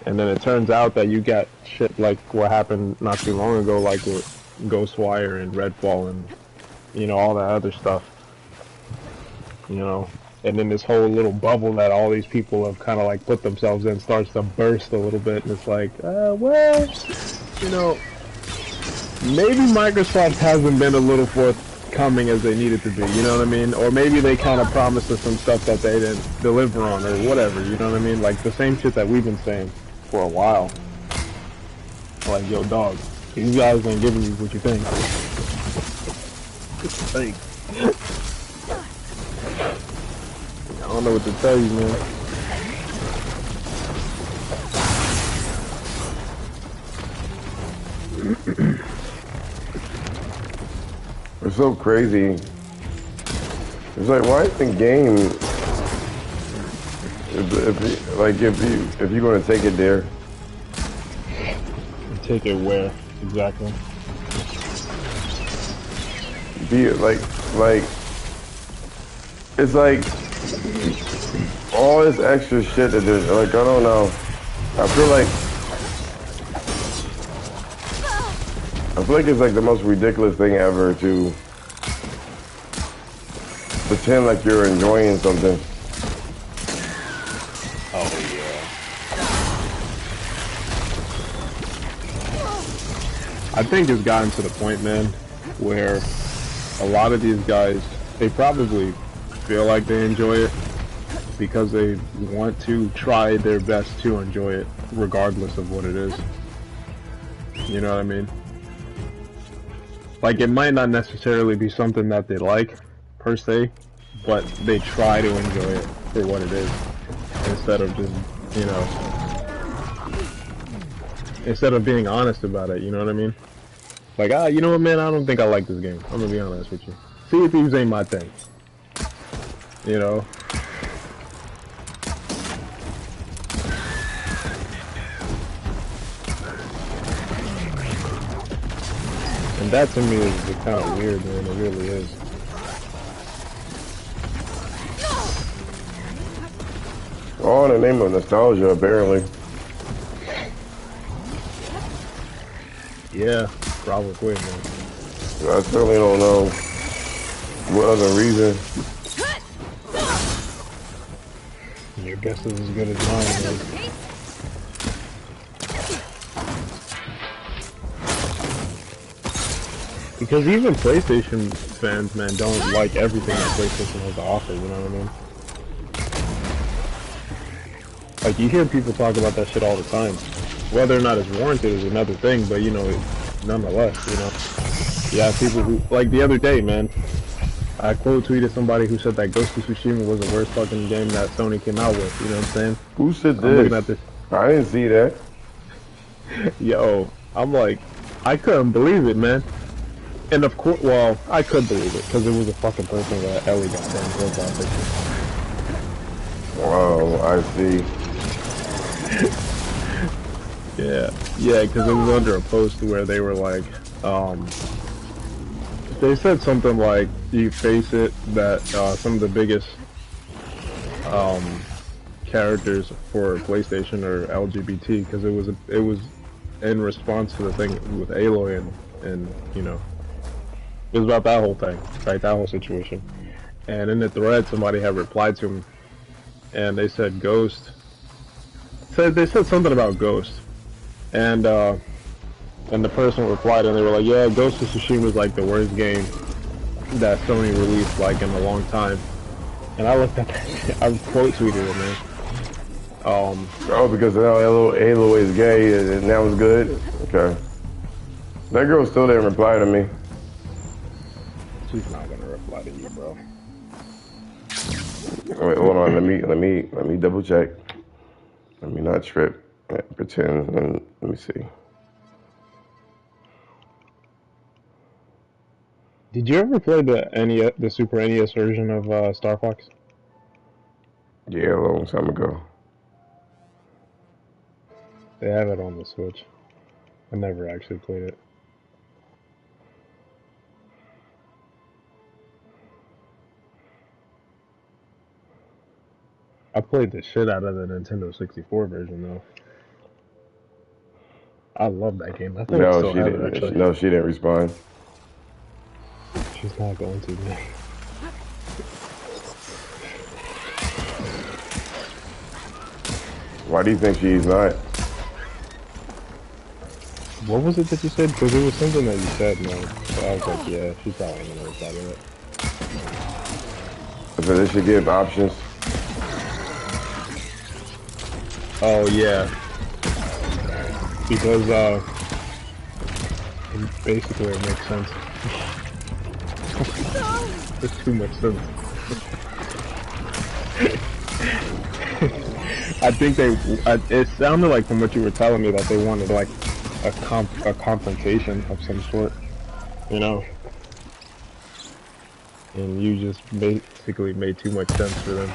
And then it turns out that you got shit like what happened not too long ago, like with Ghostwire and Redfall and all that other stuff. You know, and then this whole little bubble that all these people have kind of like put themselves in starts to burst a little bit, and it's like, well, you know, maybe Microsoft hasn't been a little forthcoming as they needed to be. You know what I mean? Or maybe they kind of promised us some stuff that they didn't deliver on, or whatever. You know what I mean? Like the same shit that we've been saying for a while. Like, yo, dog, these guys ain't giving you what you think. Like, I don't know what to tell you, man. It's so crazy. It's like, why isn't game? If you're gonna take it there, Take it where exactly? be like it's like all this extra shit that there's like, I don't know. I feel like it's like the most ridiculous thing ever to pretend like you're enjoying something. Oh yeah. I think it's gotten to the point, man, where a lot of these guys, they probably feel like they enjoy it because they want to try their best to enjoy it regardless of what it is. You know what I mean? Like, it might not necessarily be something that they like, per se, but they try to enjoy it for what it is, instead of just, you know, instead of being honest about it, you know what I mean? Like, you know what, man, I don't think I like this game. I'm gonna be honest with you. Sea of Thieves ain't my thing, you know? And that to me is kind of weird, man, it really is. All in the name of nostalgia, apparently. Yeah, probably, man. I certainly don't know what other reason. Your guess is as good as mine, man. Because even PlayStation fans, man, don't like everything that PlayStation has to offer, you know what I mean? Like, you hear people talk about that shit all the time. Whether or not it's warranted is another thing, but, nonetheless, Yeah, people who, like the other day, man, I quote tweeted somebody who said that Ghost of Tsushima was the worst fucking game that Sony came out with, you know what I'm saying? Who said I'm looking this? at this, I didn't see that. yo, I'm like, I couldn't believe it, man. And of course, well, I could believe it, because it was a fucking person with Ellie goddamn profile Wow, I see. picture. Yeah, because it was under a post where they were like, they said something like, you face it, that some of the biggest um, characters for PlayStation are LGBT, because it was in response to the thing with Aloy and it was about that whole thing, right? That whole situation. And in the thread, somebody had replied to him, and they said Ghost. They said something about Ghost, and and the person replied, and they were like, "Yeah, Ghost of Tsushima is like the worst game that Sony released like in a long time." And I looked at that, I quote tweeted it, man. Oh, because now Halo is gay and that was good? Okay. That girl still didn't reply to me. She's not gonna reply to you, bro. Wait, hold on. Let me double check. Let me not trip. Pretend. And let me see. Did you ever play the Super NES version of Star Fox? Yeah, a long time ago. They have it on the Switch. I never actually played it. I played the shit out of the Nintendo 64 version though. I love that game. I think I No, still she have it didn't. actually. No, she didn't respond. She's not going to, man. Why do you think she's not? What was it that you said? Because it was something that you said, man. So I was like, yeah, she probably ain't gonna reply to it. So they should give options. Oh yeah, because basically it makes sense. It's too much sense. I think it sounded like from what you were telling me that they wanted like a confrontation of some sort, you know? And you just basically made too much sense for them.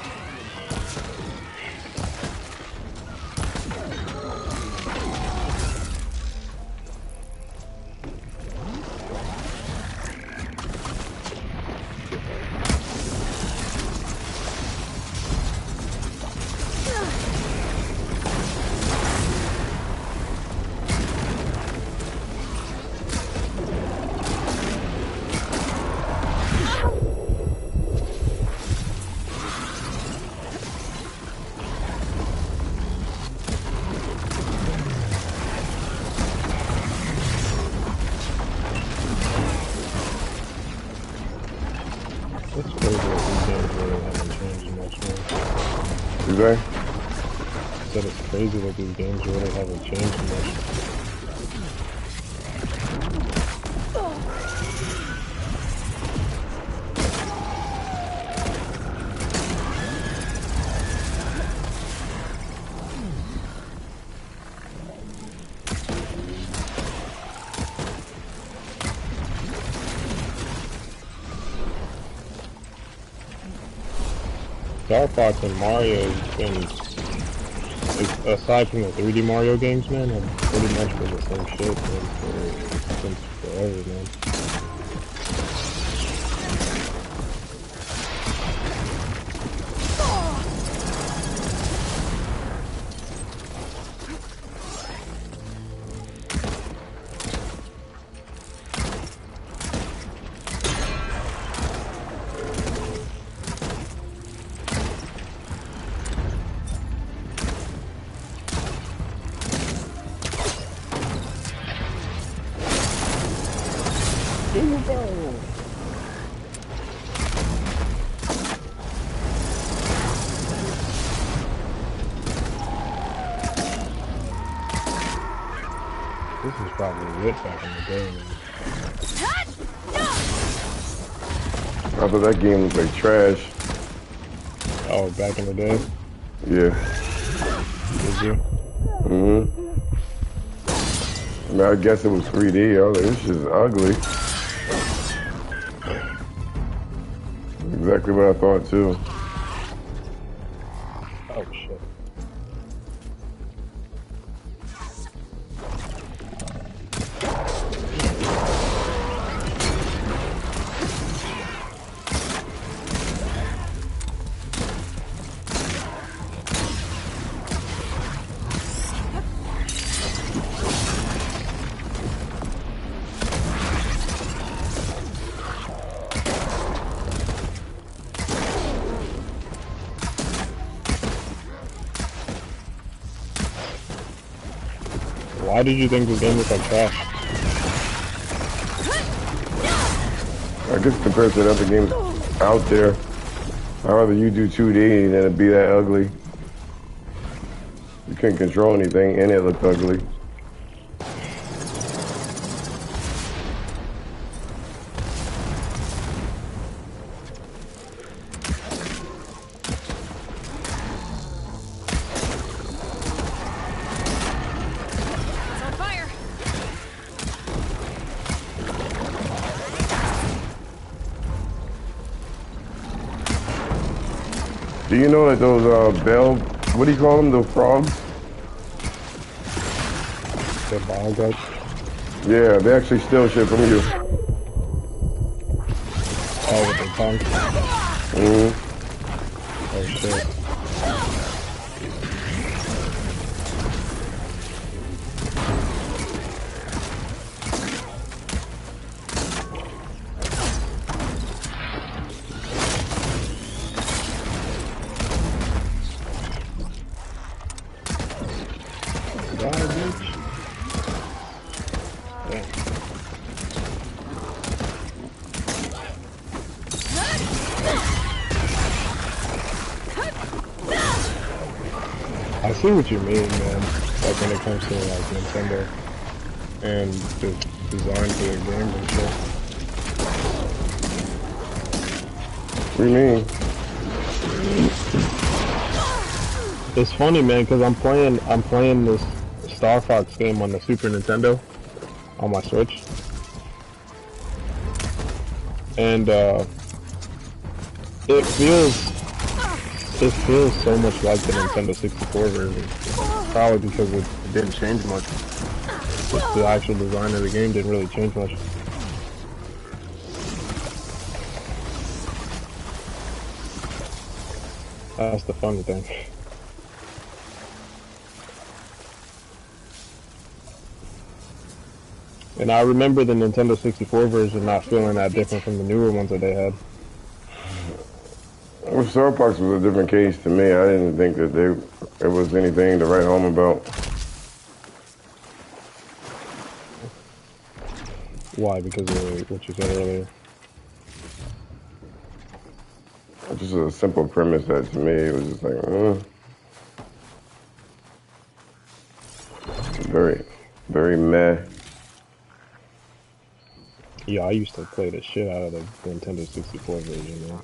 It's crazy that these games really haven't changed much, man. You say? I said it's crazy that these games really haven't changed much. Star Fox and Mario has been, aside from the 3D Mario games, man, have pretty much been the same shit, man, since forever, man. This is probably lit back in the day, man. I thought that game was like trash. Oh, back in the day? Yeah. Did you? I mean, I guess it was 3D. I was like, this shit is ugly. Exactly what I thought too. Oh, shit. Why did you think this game was like trash? I guess compared to the other games out there, I'd rather you do 2D than it be that ugly. You couldn't control anything and it looked ugly. Do you know that those bell, what do you call them, those frogs? The ball guts? Yeah, they actually steal shit from you. Oh, with the tongue? Oh, shit. Die, bitch. Damn. I see what you mean, man. Like when it comes to like Nintendo and the design for the games and shit. What do you mean? It's funny, man, because I'm playing this Star Fox game on the Super Nintendo on my Switch, and it feels so much like the Nintendo 64 version. Probably because it didn't change much. The actual design of the game didn't really change much. That's the funny thing. And I remember the Nintendo 64 version not feeling that different from the newer ones that they had. Well, Star Fox was a different case to me. I didn't think that it was anything to write home about. Why? Because of what you said earlier. Just a simple premise that to me it was just like, very, very meh. Yeah, I used to play the shit out of the Nintendo 64 version, man.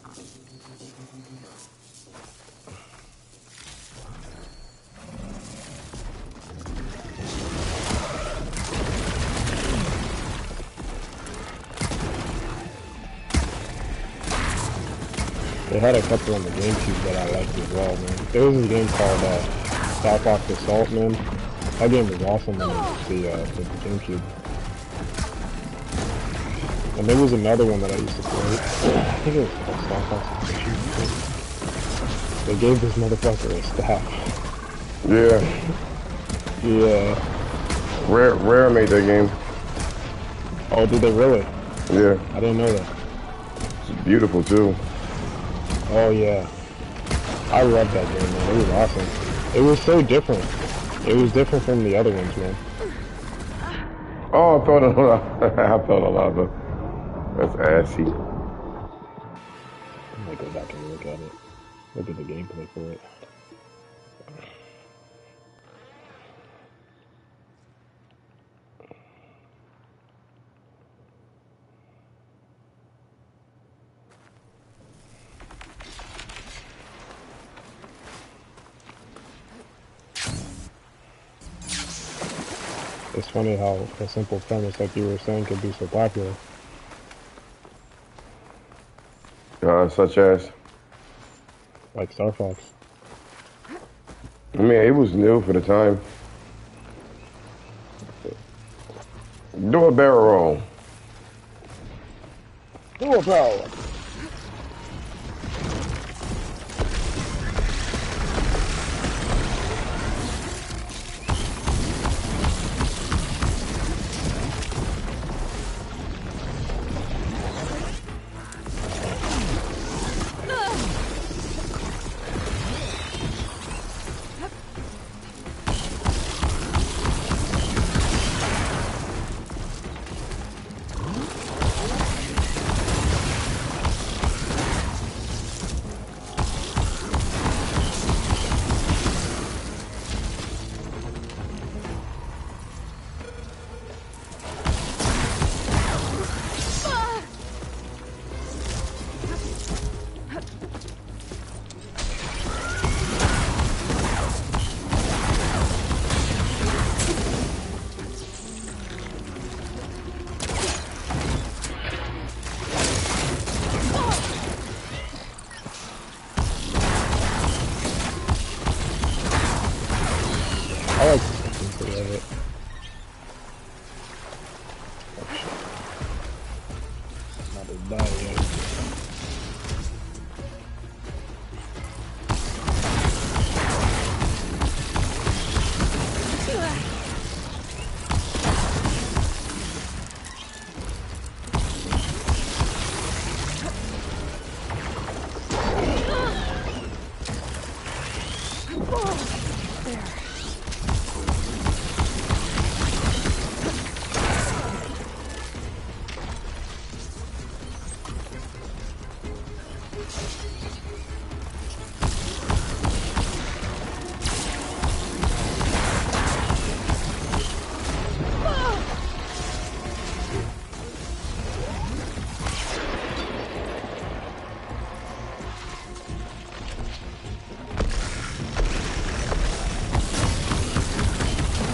They had a couple on the GameCube that I liked as well, man. There was this game called Star Fox Assault, man. That game was awesome on the GameCube. And there was another one that I used to play. I think it was called Star Fox Adventure. They gave this motherfucker a staff. Yeah. Yeah. Rare made that game. Oh, did they really? Yeah. I didn't know that. It's beautiful too. Oh yeah. I loved that game, man. It was awesome. It was so different. It was different from the other ones, man. Oh, I thought a lot of that's assy. I might go back and look at it. Look at the gameplay for it. It's funny how a simple premise, like you were saying, could be so popular. Such as? Like Star Fox. I mean, it was new for the time. Do a barrel roll. Do a barrel roll.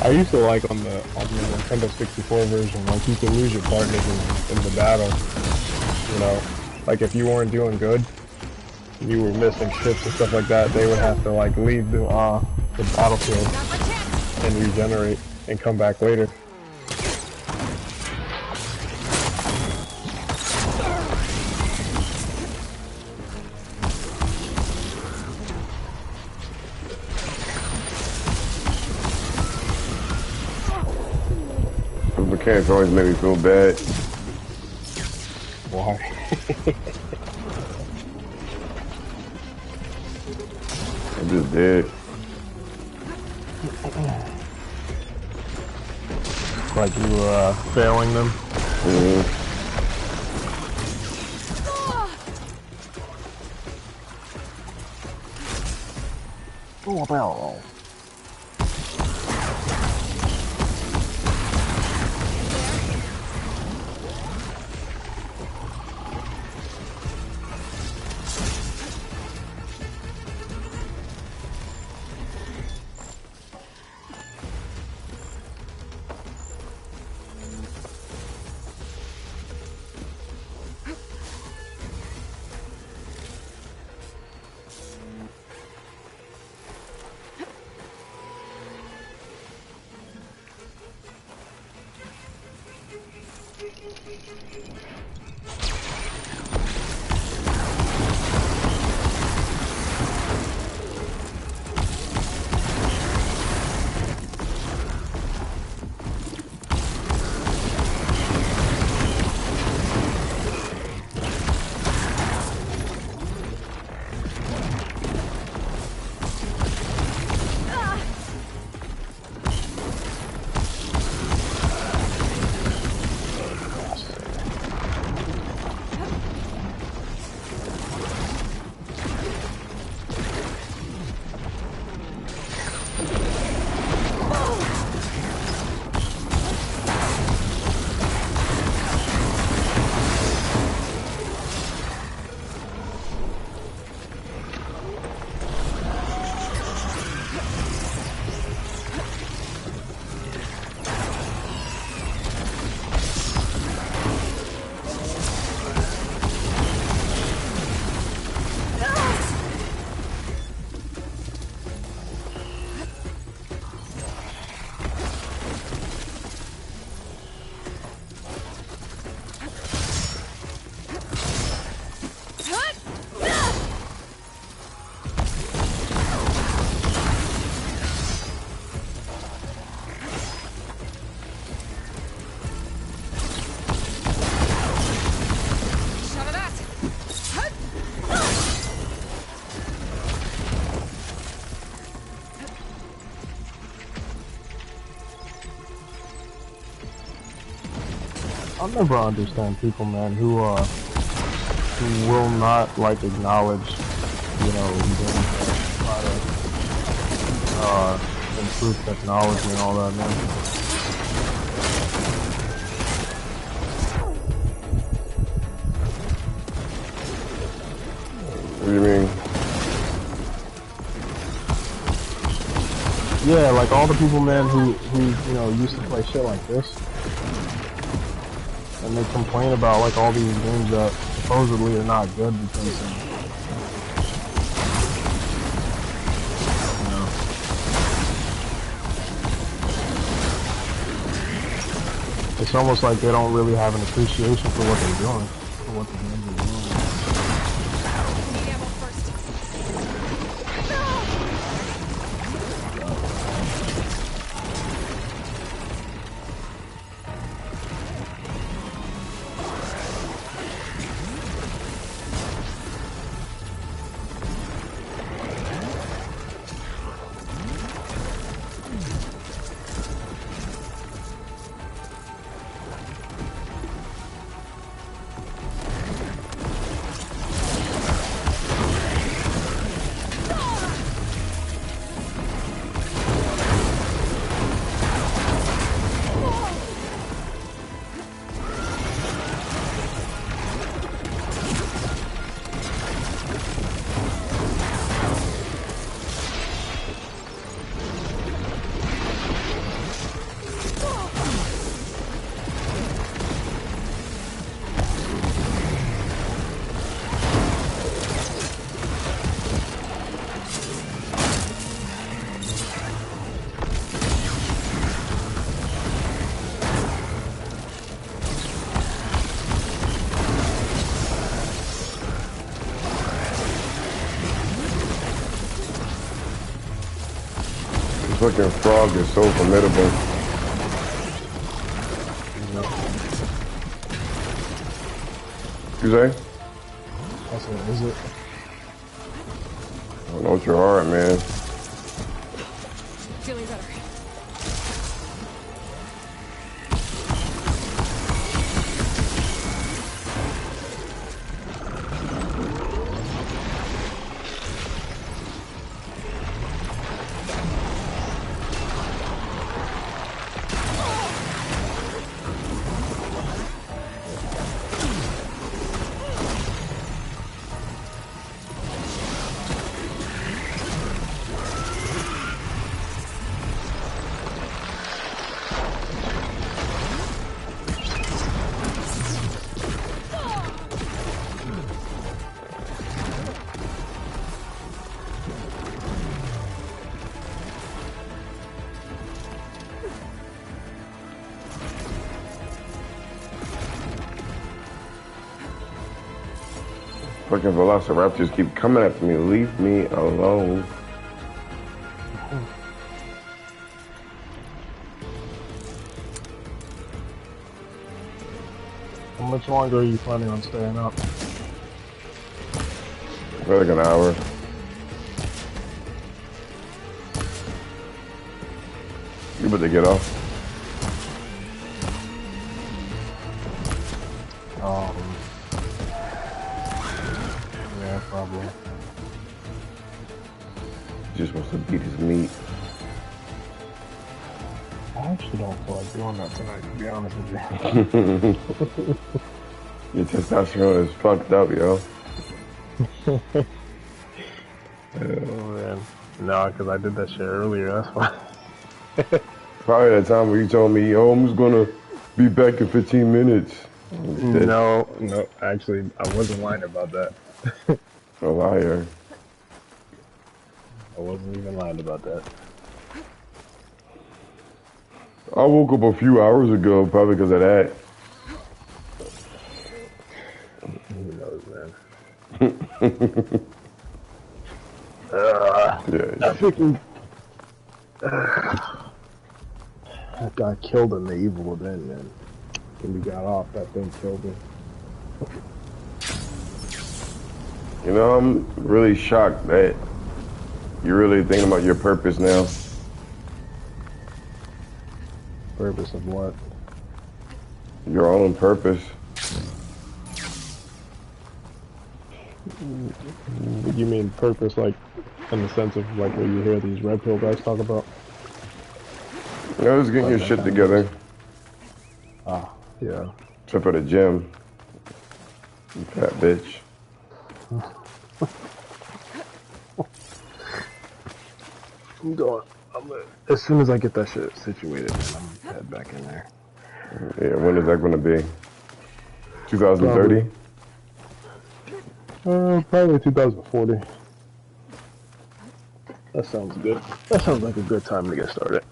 I used to like on the Nintendo 64 version, like you could lose your partners in the battle. You know, like if you weren't doing good, you were missing ships and stuff like that. They would have to like leave the battlefield and regenerate and come back later. Those mechanics always make me feel bad. Why? I just did. Like you failing them? Mm-hmm. Oh, well. I'll never understand people, man, who will not like acknowledge, you know, try to improve technology and all that, man. What do you mean? Yeah, like all the people, man, who you know used to play shit like this. And they complain about like all these games that supposedly are not good because you know, it's almost like they don't really have an appreciation for what they're doing, for what the games are doing. fucking frog is so formidable. You say? I said, is it? I don't know what your heart, man. Feeling better. Fucking velociraptors keep coming after me. Leave me alone. How much longer are you planning on staying up? For like an hour. You better get off. Yeah, probably. He just wants to beat his meat. I actually don't feel like doing that tonight, to be honest with you. Your testosterone is fucked up, yo. Oh, man. No, because I did that shit earlier, that's why. Probably that time where you told me, yo, I'm just gonna be back in 15 minutes. No, actually, I wasn't lying about that. A liar. I wasn't even lying about that. I woke up a few hours ago, probably because of that. Who knows, man? Yeah. I freaking... that guy killed him, the evil within, man. When we got off, that thing killed him. You know, I'm really shocked that you're really thinking about your purpose now. Purpose of what? Your own purpose. You mean purpose, like, in the sense of, like, what you hear these red pill guys talk about? You know, just getting your shit together. Ah, yeah. Except for the gym. You fat bitch. I'm going. As soon as I get that shit situated, man, I'm gonna head back in there. Yeah, when is that gonna be? 2030? Probably 2040. That sounds good. That sounds like a good time to get started.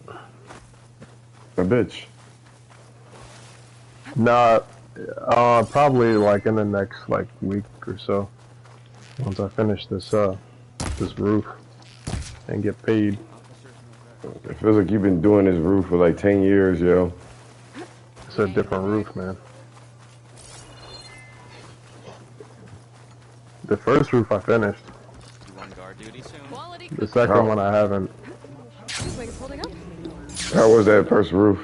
A bitch. Nah, probably like in the next like week or so. Once I finish this this roof and get paid. It feels like you've been doing this roof for like 10 years, yo. It's a different roof, man. The first roof I finished. The second one I haven't. How was that first roof?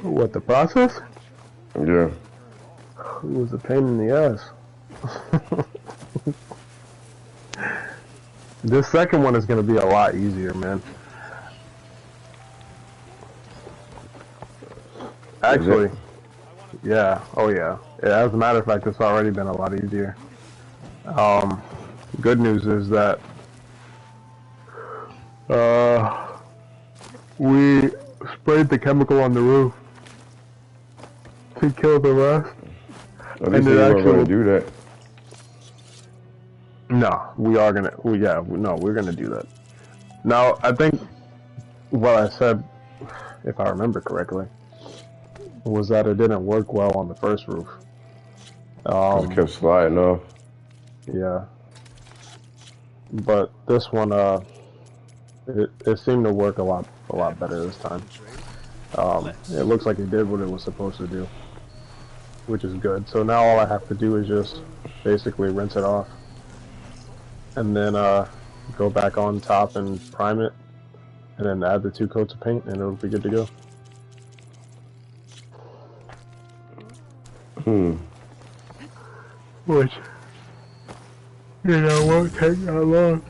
What, the process? Yeah. It was a pain in the ass. This second one is going to be a lot easier, man. Actually, yeah. Oh, yeah. As a matter of fact, it's already been a lot easier. Good news is that we sprayed the chemical on the roof to kill the rust. At least you weren't going to do that. No, we are gonna. We're gonna do that. Now, I think what I said, if I remember correctly, was that it didn't work well on the first roof. It kept sliding off. Yeah. but this one, it seemed to work a lot better this time. It looks like it did what it was supposed to do, which is good. So now all I have to do is just basically rinse it off, and then go back on top and prime it, and then add the 2 coats of paint, and it'll be good to go. Which, you know, won't take that long.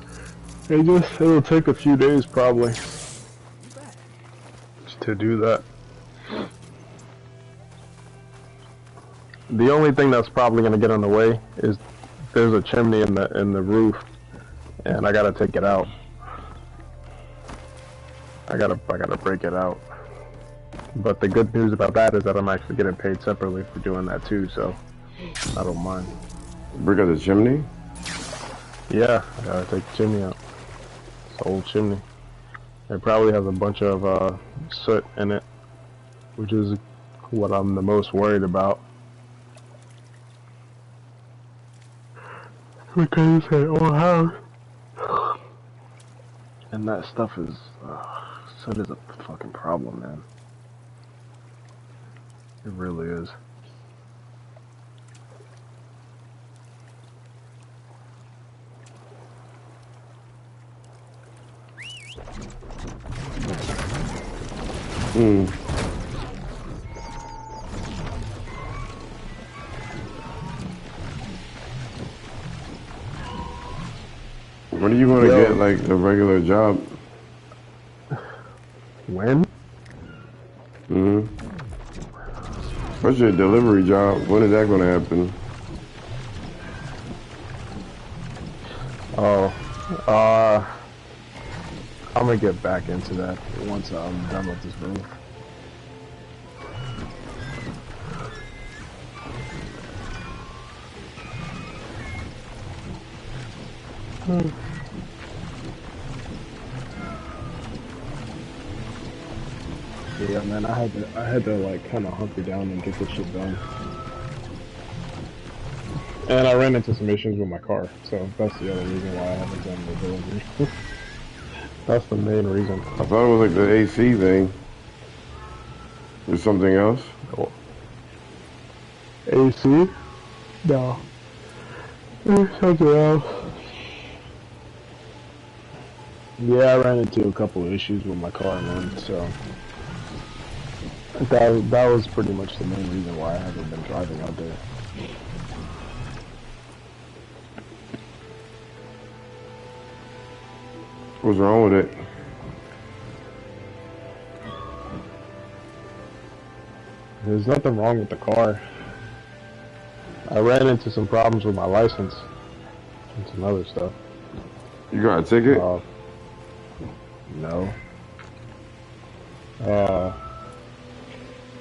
It'll take a few days probably to do that. The only thing that's probably going to get in the way is there's a chimney in the roof, and I gotta take it out. I gotta break it out. But the good news about that is that I'm actually getting paid separately for doing that too, so I don't mind. Break out the chimney? Yeah, I gotta take the chimney out. It's an old chimney. It probably has a bunch of soot in it, which is what I'm the most worried about. Because it's an old house. And that stuff is, soot is a fucking problem, man. It really is. When are you gonna get like a regular job? When? What's your delivery job? When is that gonna happen? Oh, I'm gonna get back into that once I'm done with this roof. Yeah, man, I had to like kind of hunker down and get this shit done. And I ran into some issues with my car, so that's the other reason why I haven't done the delivery. That's the main reason. I thought it was like the AC thing. There's something else? Cool. AC? No. There's something else. Yeah, I ran into a couple of issues with my car, man, so that was pretty much the main reason why I haven't been driving out there. What's wrong with it? There's nothing wrong with the car. I ran into some problems with my license and some other stuff. You got a ticket? No.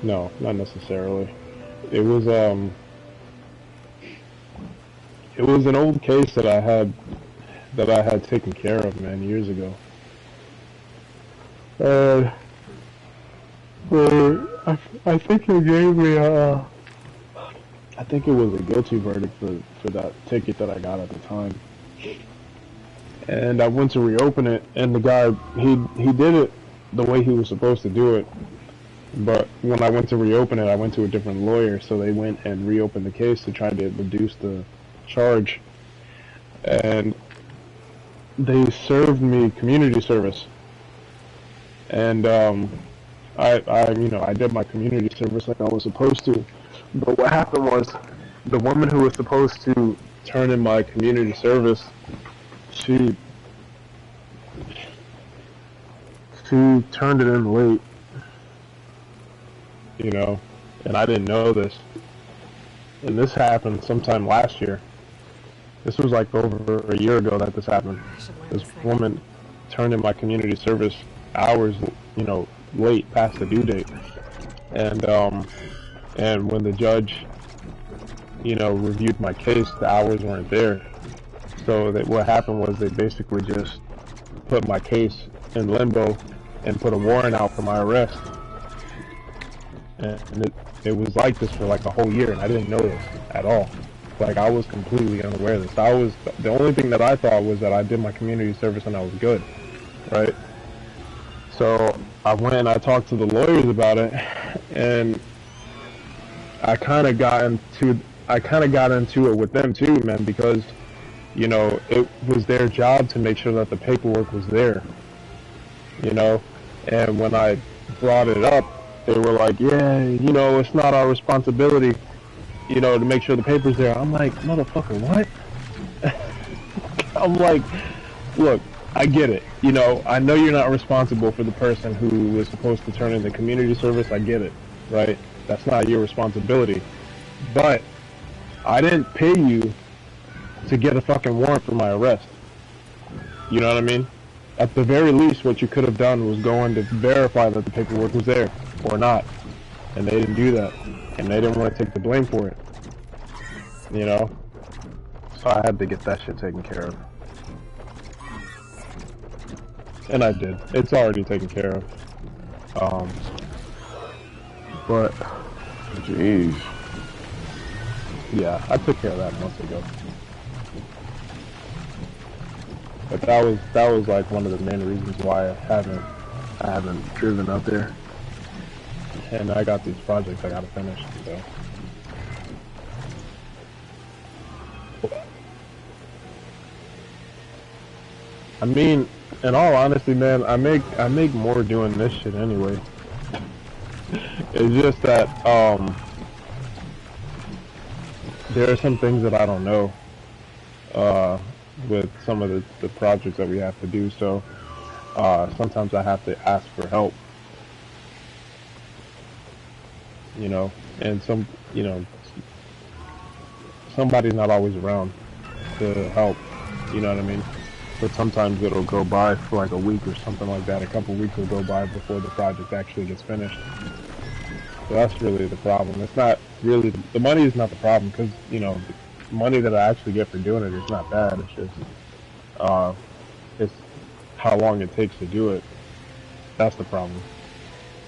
No, not necessarily. It was an old case that I had taken care of, man, years ago. I think it gave me I think it was a guilty verdict for that ticket that I got at the time. And I went to reopen it, and the guy, he did it the way he was supposed to do it. But when I went to reopen it, I went to a different lawyer, so they went and reopened the case to try to reduce the charge. And they served me community service. And I did my community service like I was supposed to. But what happened was, the woman who was supposed to turn in my community service, she turned it in late, you know, and I didn't know this. And this happened sometime last year. This was like over a year ago that this happened. This woman turned in my community service hours, you know, late past the due date. And when the judge, you know, reviewed my case, the hours weren't there. So what happened was they basically just put my case in limbo and put a warrant out for my arrest. And it was like this for like a whole year, and I didn't know this at all. like I was completely unaware of this. I was the only thing that I thought was that I did my community service and I was good, right? So I went and I talked to the lawyers about it, and I kind of got into it with them too, man, because you know it was their job to make sure that the paperwork was there, you know. And when I brought it up, they were like, "Yeah, you know, it's not our responsibility, you know, to make sure the paper's there." I'm like, "Motherfucker, what?" I'm like, "Look, I get it. You know, I know you're not responsible for the person who was supposed to turn in the community service. I get it, right? That's not your responsibility. But I didn't pay you to get a fucking warrant for my arrest. You know what I mean? At the very least, what you could have done was go in to verify that the paperwork was there or not. And they didn't do that. And they didn't want to take the blame for it. You know? So I had to get that shit taken care of. And I did. It's already taken care of. But jeez. Yeah, I took care of that months ago. But that was like one of the main reasons why I haven't driven up there. And I got these projects I gotta finish, so. I mean, in all honesty, man, I make more doing this shit anyway. It's just that there are some things that I don't know with some of the projects that we have to do, so sometimes I have to ask for help. You know, and somebody's not always around to help, you know what I mean? But sometimes it'll go by for like a week or something like that. A couple weeks will go by before the project actually gets finished. So that's really the problem. It's not really, the money is not the problem, because, you know, the money that I actually get for doing it is not bad. It's just, it's how long it takes to do it. That's the problem.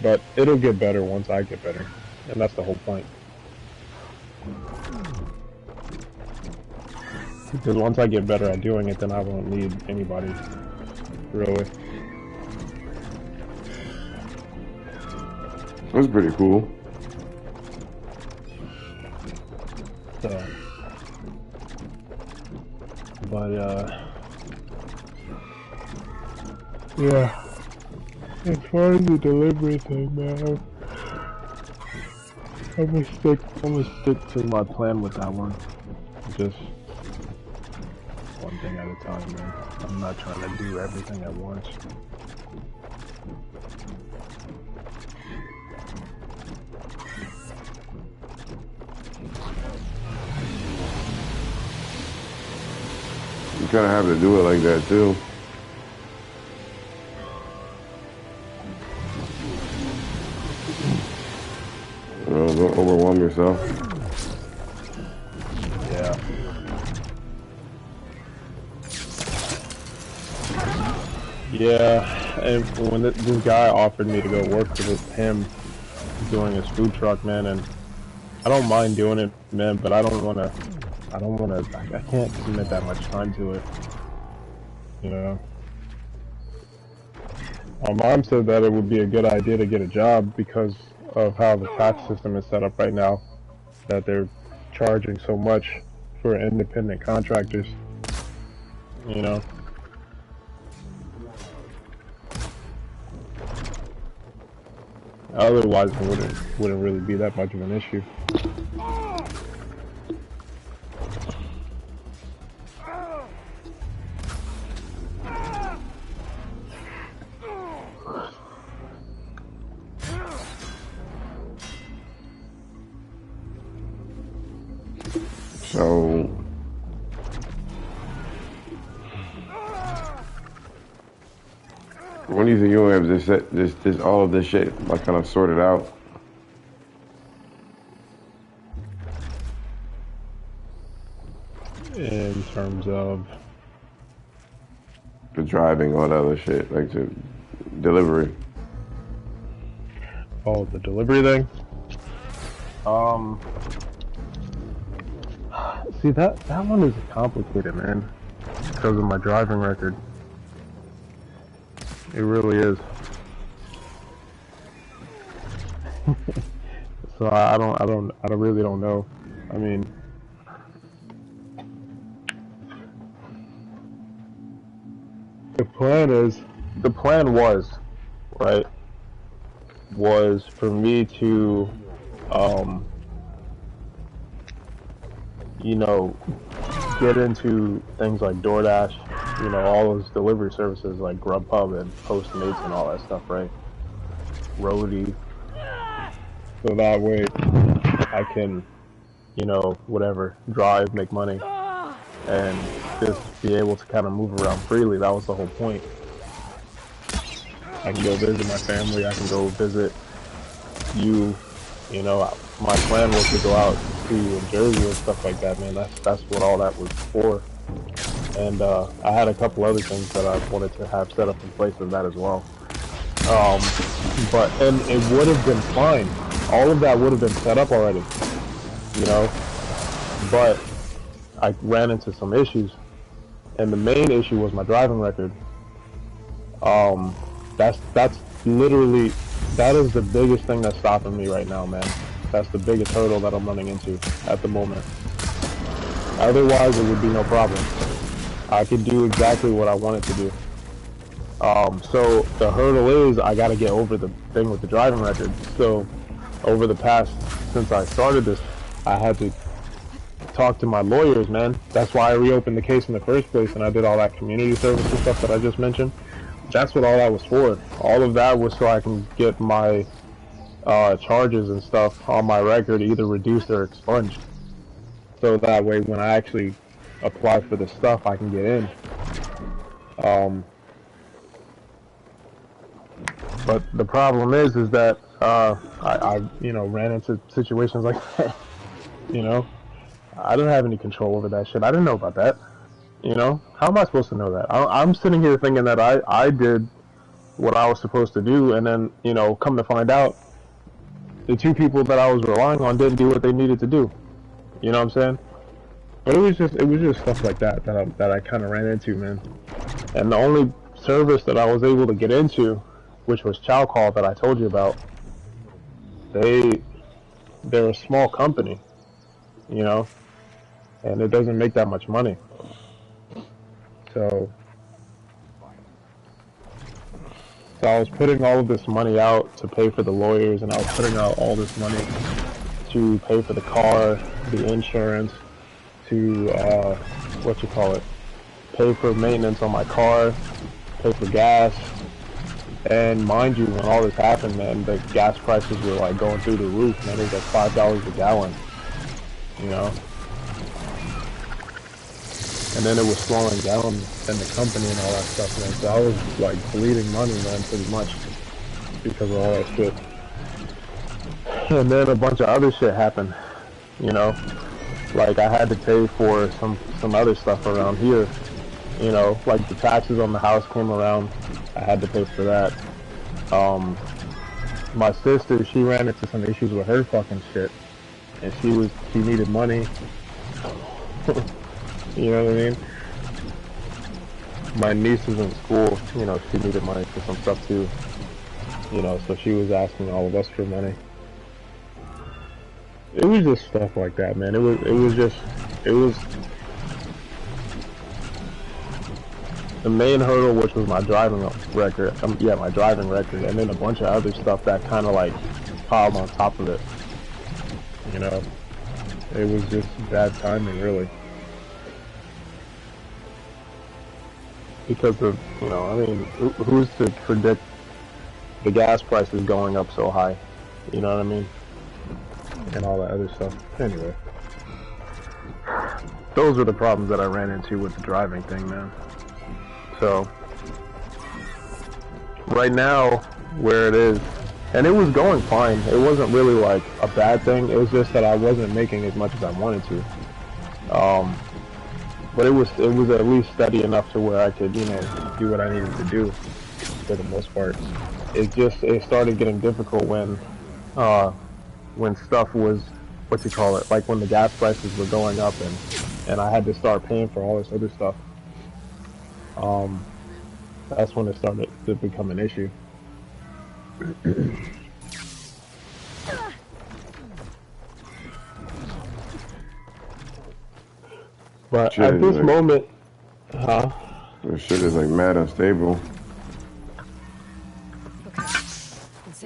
But it'll get better once I get better. And that's the whole point. Because once I get better at doing it, then I won't need anybody, really. That's pretty cool. So, but yeah. As far as the delivery thing, man, I'm gonna stick to my plan with that one. Just one thing at a time, man. I'm not trying to do everything at once. You kind of have to do it like that too. Don't overwhelm yourself. Yeah. Yeah, and when this guy offered me to go work with him doing his food truck, man, and I don't mind doing it, man, but I can't commit that much time to it, you know. My mom said that it would be a good idea to get a job because of how the tax system is set up right now, that they're charging so much for independent contractors, you know. Otherwise, it wouldn't really be that much of an issue. So, when do you think you'll have this all of this shit like kind of sorted out? In terms of the driving, all that other shit, like the delivery. Oh, the delivery thing? See, that one is complicated, man, because of my driving record. It really is. So I really don't know. I mean, the plan was, right, was for me to, you know, get into things like DoorDash, you know, all those delivery services like Grubhub and Postmates and all that stuff, right? Roadie. So that way I can, you know, whatever, drive, make money, and just be able to kind of move around freely. That was the whole point. I can go visit my family, I can go visit you, you know. My plan was to go out to New Jersey and stuff like that, man. That's what all that was for. And I had a couple other things that I wanted to have set up in place of that as well. And it would have been fine. All of that would have been set up already, you know. But I ran into some issues, and the main issue was my driving record. That's literally, that is the biggest thing that's stopping me right now, man. That's the biggest hurdle that I'm running into at the moment. Otherwise, it would be no problem. I could do exactly what I wanted to do. So the hurdle is I got to get over the thing with the driving record. So over the past, since I started this, I had to talk to my lawyers, man. That's why I reopened the case in the first place, and I did all that community service and stuff that I just mentioned. That's what all that was for. All of that was so I can get my charges and stuff on my record either reduced or expunged. So that way when I actually apply for the stuff, I can get in. But the problem is that I you know, ran into situations like that. You know, I didn't have any control over that shit. I didn't know about that. You know, how am I supposed to know that? I'm sitting here thinking that I did what I was supposed to do, and then, you know, come to find out, the two people that I was relying on didn't do what they needed to do. You know what I'm saying? But it was just stuff like that I kind of ran into, man. And the only service that I was able to get into, which was Chow Call that I told you about, they're a small company, you know, and it doesn't make that much money. So I was putting all of this money out to pay for the lawyers, and I was putting out all this money to pay for the car, the insurance, to pay for maintenance on my car, pay for gas. And mind you, when all this happened, man, the gas prices were like going through the roof, man. It was like $5 a gallon, you know. And then it was slowing down in the company and all that stuff, man. So I was like bleeding money, man, pretty much, because of all that shit. And then a bunch of other shit happened, you know. Like I had to pay for some other stuff around here, you know, like the taxes on the house came around. I had to pay for that. My sister, she ran into some issues with her fucking shit, and she needed money. You know what I mean? My niece is in school, you know, she needed money for some stuff too. You know, so she was asking all of us for money. It was just stuff like that, man. It was the main hurdle, which was my driving record. My driving record, and then a bunch of other stuff that kind of like piled on top of it. You know, it was just bad timing, really. Because of, you know, I mean, who's to predict the gas prices going up so high? You know what I mean? And all that other stuff. Anyway, those are the problems that I ran into with the driving thing, man. So, right now, where it is, and it was going fine. It wasn't really like a bad thing. It was just that I wasn't making as much as I wanted to. But it was at least steady enough to where I could, you know, do what I needed to do for the most part. It started getting difficult when stuff was what you call it, like when the gas prices were going up and I had to start paying for all this other stuff. That's when it started to become an issue. But Shit at is this like, moment, this shit is like mad unstable.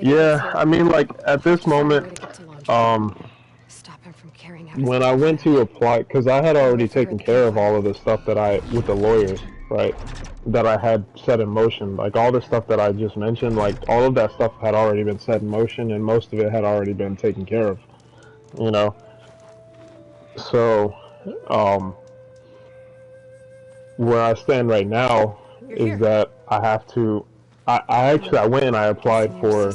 yeah, I mean, like at this moment, Stop him from carrying out when I went to apply, because I had already taken care of all of the stuff that with the lawyers, right, that I had set in motion. Like all the stuff that I just mentioned, like all of that stuff had already been set in motion, and most of it had already been taken care of, you know. So, where I stand right now is that I have to. I went and I applied for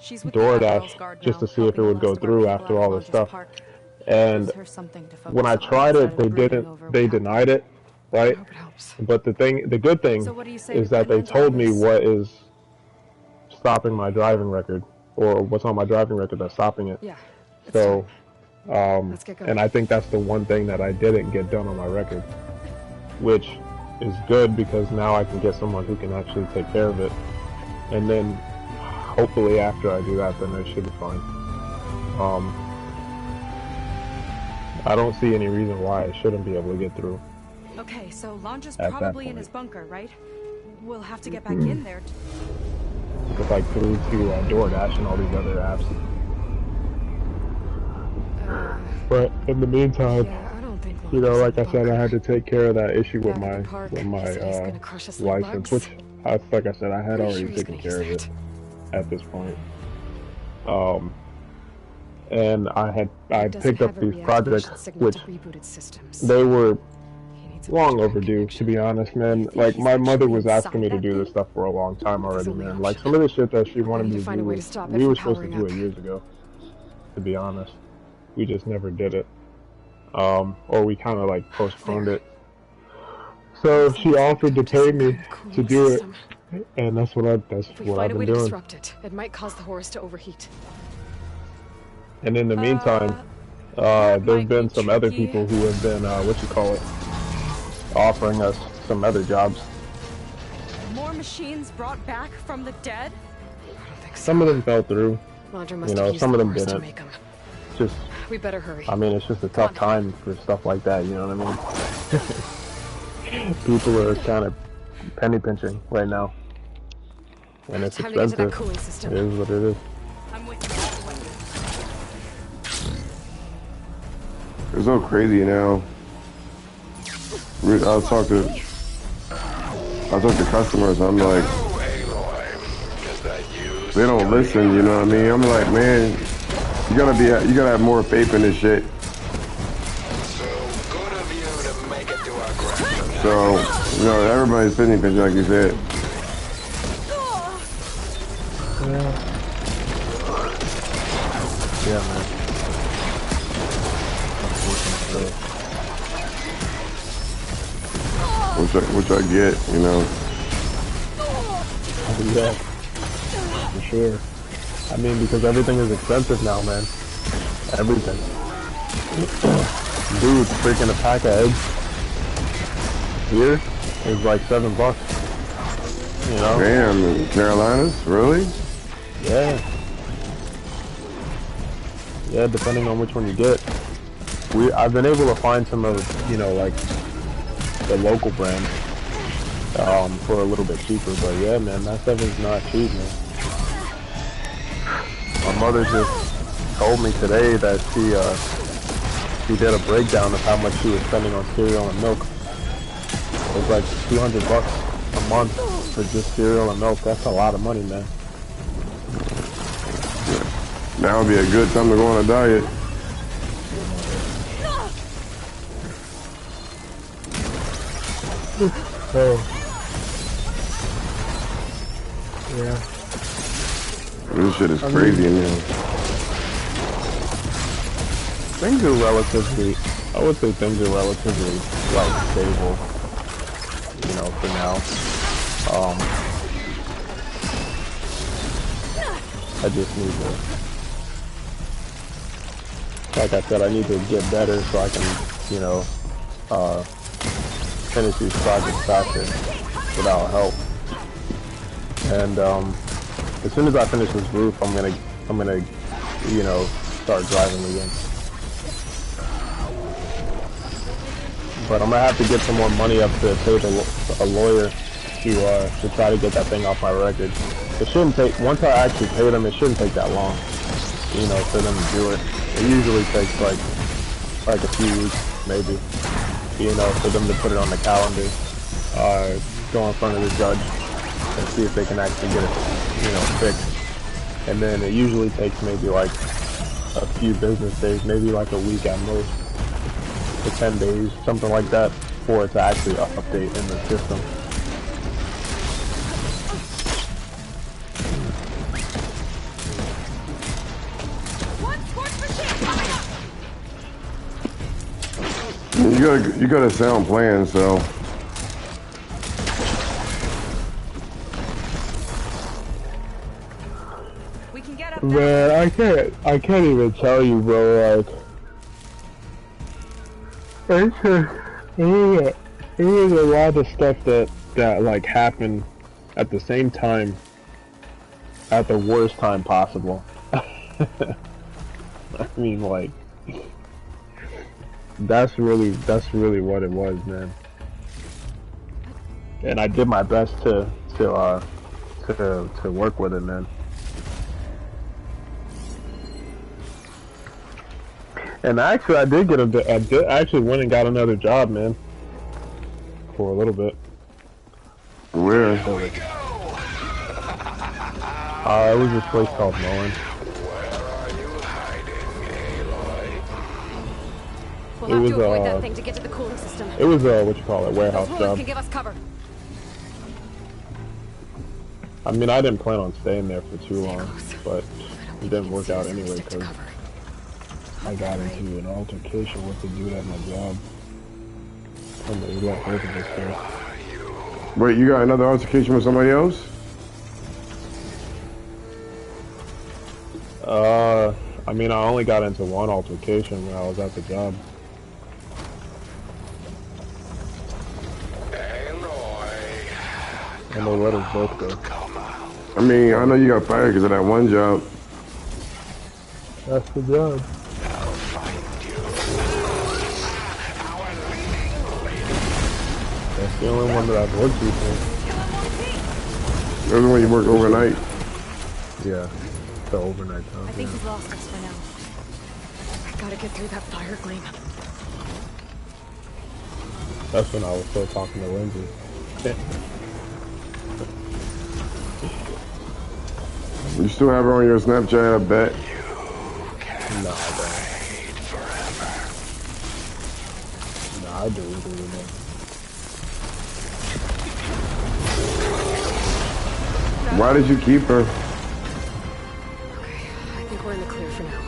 DoorDash just to see if it would go through after all this stuff. And when I tried it, they denied it, right? But the good thing is that they told me what is stopping my driving record, or what's on my driving record that's stopping it. Yeah. So, and I think that's the one thing that I didn't get done on my record, which is good because now I can get someone who can actually take care of it. And then hopefully after I do that, then it should be fine. I don't see any reason why I shouldn't be able to get through. Okay, so Lange is probably in his bunker, right? We'll have to get back in there. It's like through to DoorDash and all these other apps. But in the meantime, you know, like I said, I had to take care of that issue with my license, which, like I said, I had already taken care of it at this point. And I picked up these projects, which they were long overdue, to be honest, man. Like, my mother was asking me to do this stuff for a long time already, man. Like, some of the shit that she wanted me to do, we were supposed to do it years ago, to be honest. We just never did it. Or we kind of like postponed it. So she offered to pay me to do it, and that's what I've been doing. It might cause the Horus to overheat. And in the meantime, there's been some other people who have been offering us some other jobs. More machines brought back from the dead? I don't think so. Some of them fell through. You know, some of them didn't. Just, we better hurry. I mean, it's just a tough time for stuff like that, you know what I mean? People are kind of penny pinching right now. And it's expensive. It is what it is. I'm with It's so crazy now. I'll talk to customers, I'm like, they don't listen, you know what I mean? I'm like, man, you gotta have more faith in this shit. So, you know, everybody's sitting pitching like you said. Yeah, man. Which I get, you know. Yeah, for sure. I mean, because everything is expensive now, man. Everything. Dude, freaking a pack of eggs here is like $7. You know? Damn, in Carolinas? Really? Yeah. Yeah, depending on which one you get. I've been able to find some of, you know, like the local brand for a little bit cheaper, but yeah, man, that stuff is not cheap, man. My mother just told me today that she did a breakdown of how much she was spending on cereal and milk. It was like $200 a month for just cereal and milk. That's a lot of money, man. Now would be a good time to go on a diet. Oh. Yeah. This shit is crazy in here. Things are relatively, I would say things are relatively, like, stable, you know, for now. I just need to like I said, I need to get better so I can, you know, finish these projects faster without help. And as soon as I finish this roof, I'm gonna, you know, start driving again. But I'm gonna have to get some more money up to pay a lawyer to try to get that thing off my record. It shouldn't take, once I actually pay them, it shouldn't take that long, you know, for them to do it. It usually takes like a few weeks, maybe, you know, for them to put it on the calendar, go in front of the judge and see if they can actually get it, you know, fixed. And then it usually takes maybe like a few business days, maybe like a week at most, to 10 days, something like that, for it to actually update in the system. You got a sound plan, so. We can get up Man, I can't even tell you, bro. Like, it was a lot of stuff that like happened at the same time, at the worst time possible. I mean, like, that's really what it was, man. And I did my best to work with it, man. And actually, I actually went and got another job, man. For a little bit. Where? It was this place called Mullen. We'll have to avoid that thing to get to the cooling system. It was what you call it, warehouse job. Can give us cover. I mean, I didn't plan on staying there for too long, but it didn't work out anyway because I got into an altercation with the dude at my job. And they let both of us go. Wait, you got another altercation with somebody else? I mean, I only got into one altercation when I was at the job. And they let us both go. I mean, I know you got fired because of that one job. That's the job. That's the only one that I've worked before. That's when you work overnight. Yeah, the overnight time. I think he's lost us for now. I gotta get through that fire gleam. That's when I was still talking to Lindsay. You still have her on your Snapchat, I bet. Nah, I don't. Nah, I do. Why did you keep her? Okay, I think we're in the clear for now.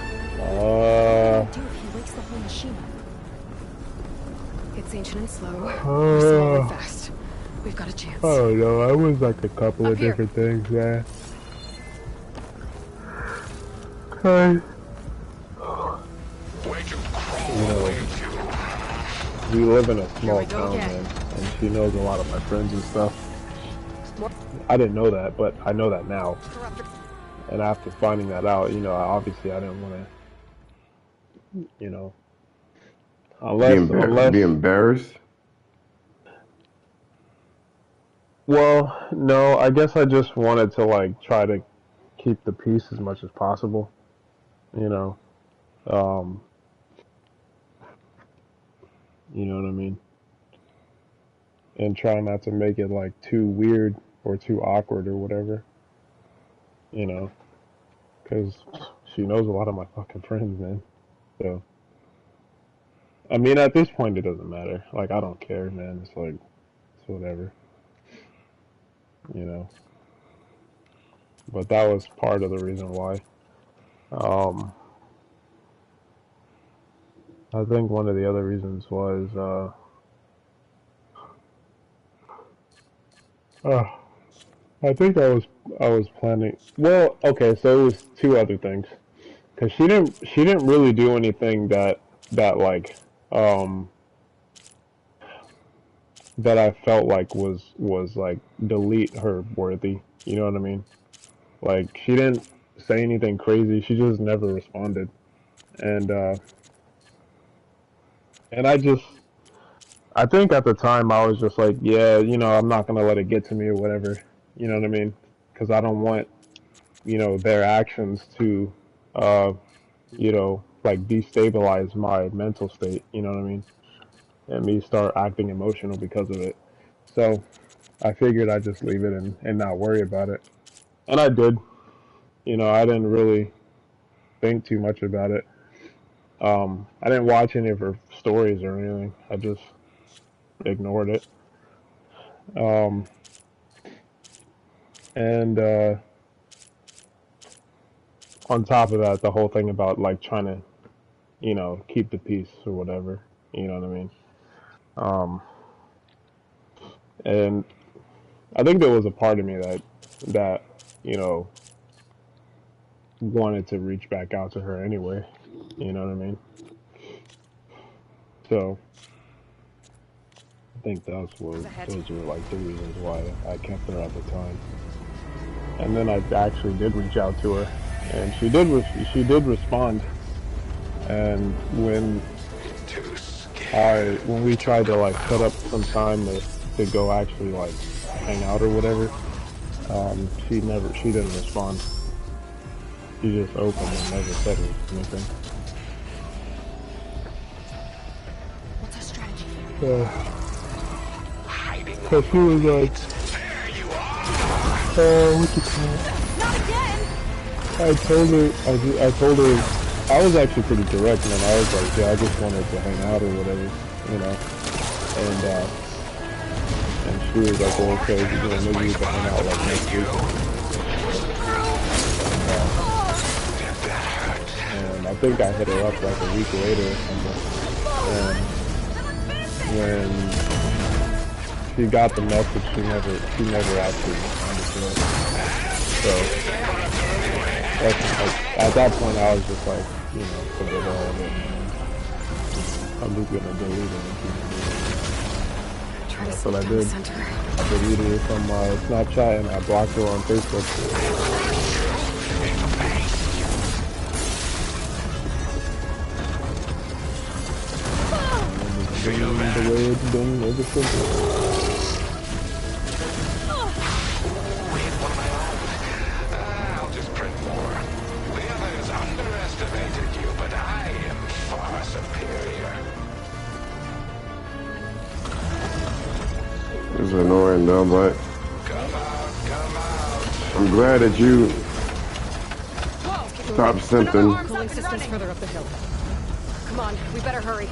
What do if he wakes the whole machine up? It's ancient and slow. We're small and fast. We've got a chance. Oh no, I was like a couple of different things there. Okay. You know, we live in a small town, man, and she knows a lot of my friends and stuff. I didn't know that, but I know that now. And after finding that out, you know, obviously I didn't want to, you know, unless be embarrassed. Well, no, I guess I just wanted to like try to keep the peace as much as possible, you know. You know what I mean? And try not to make it like too weird or too awkward or whatever, you know, because she knows a lot of my fucking friends, man. So, I mean, at this point, it doesn't matter. Like, I don't care, man. It's like, it's whatever, you know. But that was part of the reason why. I think one of the other reasons was, I think I was planning. Well, okay, so it was two other things. cause she didn't really do anything that like that I felt like was like delete her worthy. You know what I mean? Like she didn't say anything crazy. She just never responded, and uh, and I think at the time I was just like, yeah, you know, I'm not gonna let it get to me or whatever. You know what I mean? Because I don't want, you know, their actions to, uh, you know, like destabilize my mental state. You know what I mean? And me start acting emotional because of it. So I figured I'd just leave it and not worry about it. And I did. You know, I didn't really think too much about it. I didn't watch any of her stories or anything. I just ignored it. Um, and on top of that, the whole thing about like trying to, you know, keep the peace or whatever. You know what I mean? Um, and I think there was a part of me that you know wanted to reach back out to her anyway. You know what I mean? So I think those were like the reasons why I kept her at the time. And then I actually did reach out to her, and she did respond. And when we tried to like set up some time to go actually like hang out or whatever, she didn't respond. She just opened and never said anything. What's our strategy? So she was like, what you call it? Not again! I told her, I was actually pretty direct, man. I was like, yeah, I just wanted to hang out or whatever, you know. And she was like, well, okay, you know, maybe we can hang out like next week. And I think I hit her up like a week later or something. And when she got the message, she never actually responded to it. So at that point, I was just like, you know, forget all of it. I'm just gonna delete it. That's what I did. I deleted her from Snapchat and I blocked her on Facebook. The way it's been ever since. I'll just print more. The others underestimated you, but I am far superior. It's annoying though, but Come out. I'm glad that you stopped simping. Cooling system's further up the hill. Come on, we better hurry.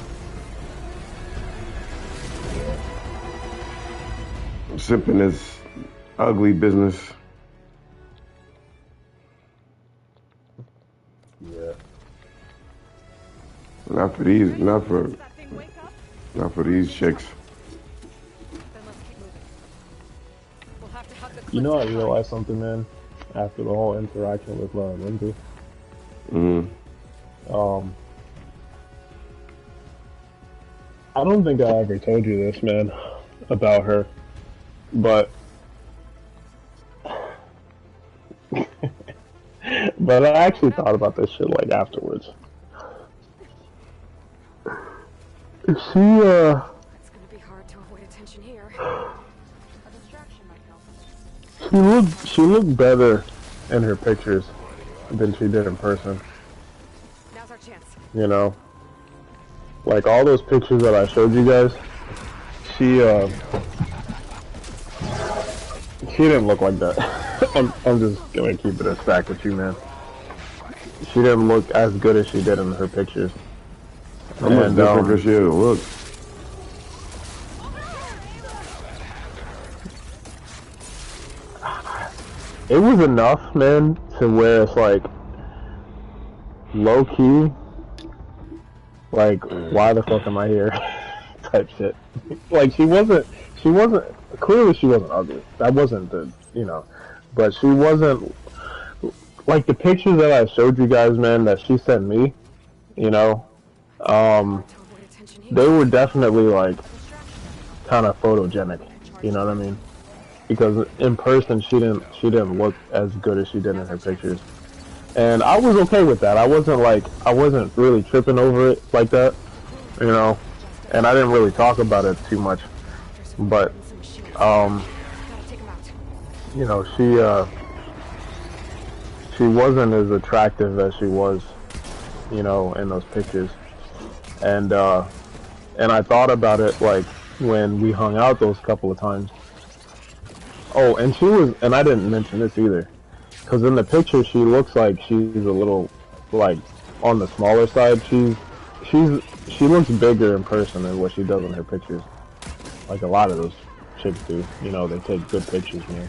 Simping is ugly business. Yeah. Not for these chicks. You know, I realized something, man, after the whole interaction with Lindsay. I don't think I ever told you this, man, about her, but but I actually thought about this shit like afterwards. She It's gonna be hard to avoid attention here. A distraction might help. she looked better in her pictures than she did in person. Now's our chance. You know, like all those pictures that I showed you guys, she didn't look like that. I'm just gonna keep it a stack with you, man. She didn't look as good as she did in her pictures. How much different could she have looked? It was enough, man, to where it's like low key, like why the fuck am I here, type shit. Like she wasn't clearly she wasn't ugly. That wasn't the, you know, but she wasn't like the pictures that I showed you guys, man, that she sent me, you know, um, To avoid attention they here. were definitely like kind of photogenic. You know what I mean? Because in person, she didn't look as good as she did in her pictures, and I was okay with that. I wasn't really tripping over it like that, you know, and I didn't really talk about it too much. There's a But and some machines. um, Gotta take 'em out. you know, she wasn't as attractive as she was, you know, in those pictures, and and I thought about it like when we hung out those couple of times. Oh, and and I didn't mention this either, because in the picture she looks like she's a little, like, on the smaller side. She's she looks bigger in person than what she does in her pictures. Like a lot of those chicks do. You know, they take good pictures, man.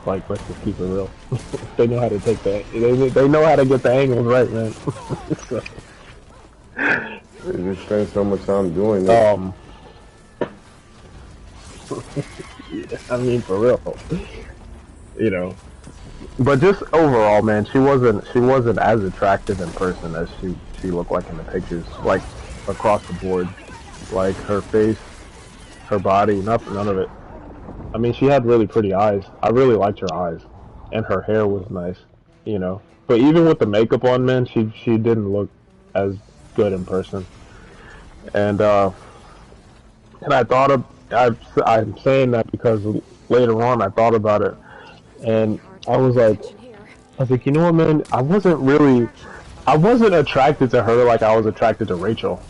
Like, let's just keep it real. They know how to take that. They know how to get the angles right, man. So, They just spend so much time doing it. I mean, for real. You know. But just overall, man, she wasn't as attractive in person as she looked like in the pictures. Like across the board, like her face, her body, none of it. I mean, she had really pretty eyes. I really liked her eyes, and her hair was nice, you know. But even with the makeup on, man, she didn't look as good in person. And I thought of I'm saying that because later on I thought about it, and I was like, Attention here. you know what, man? I wasn't attracted to her like I was attracted to Rachel,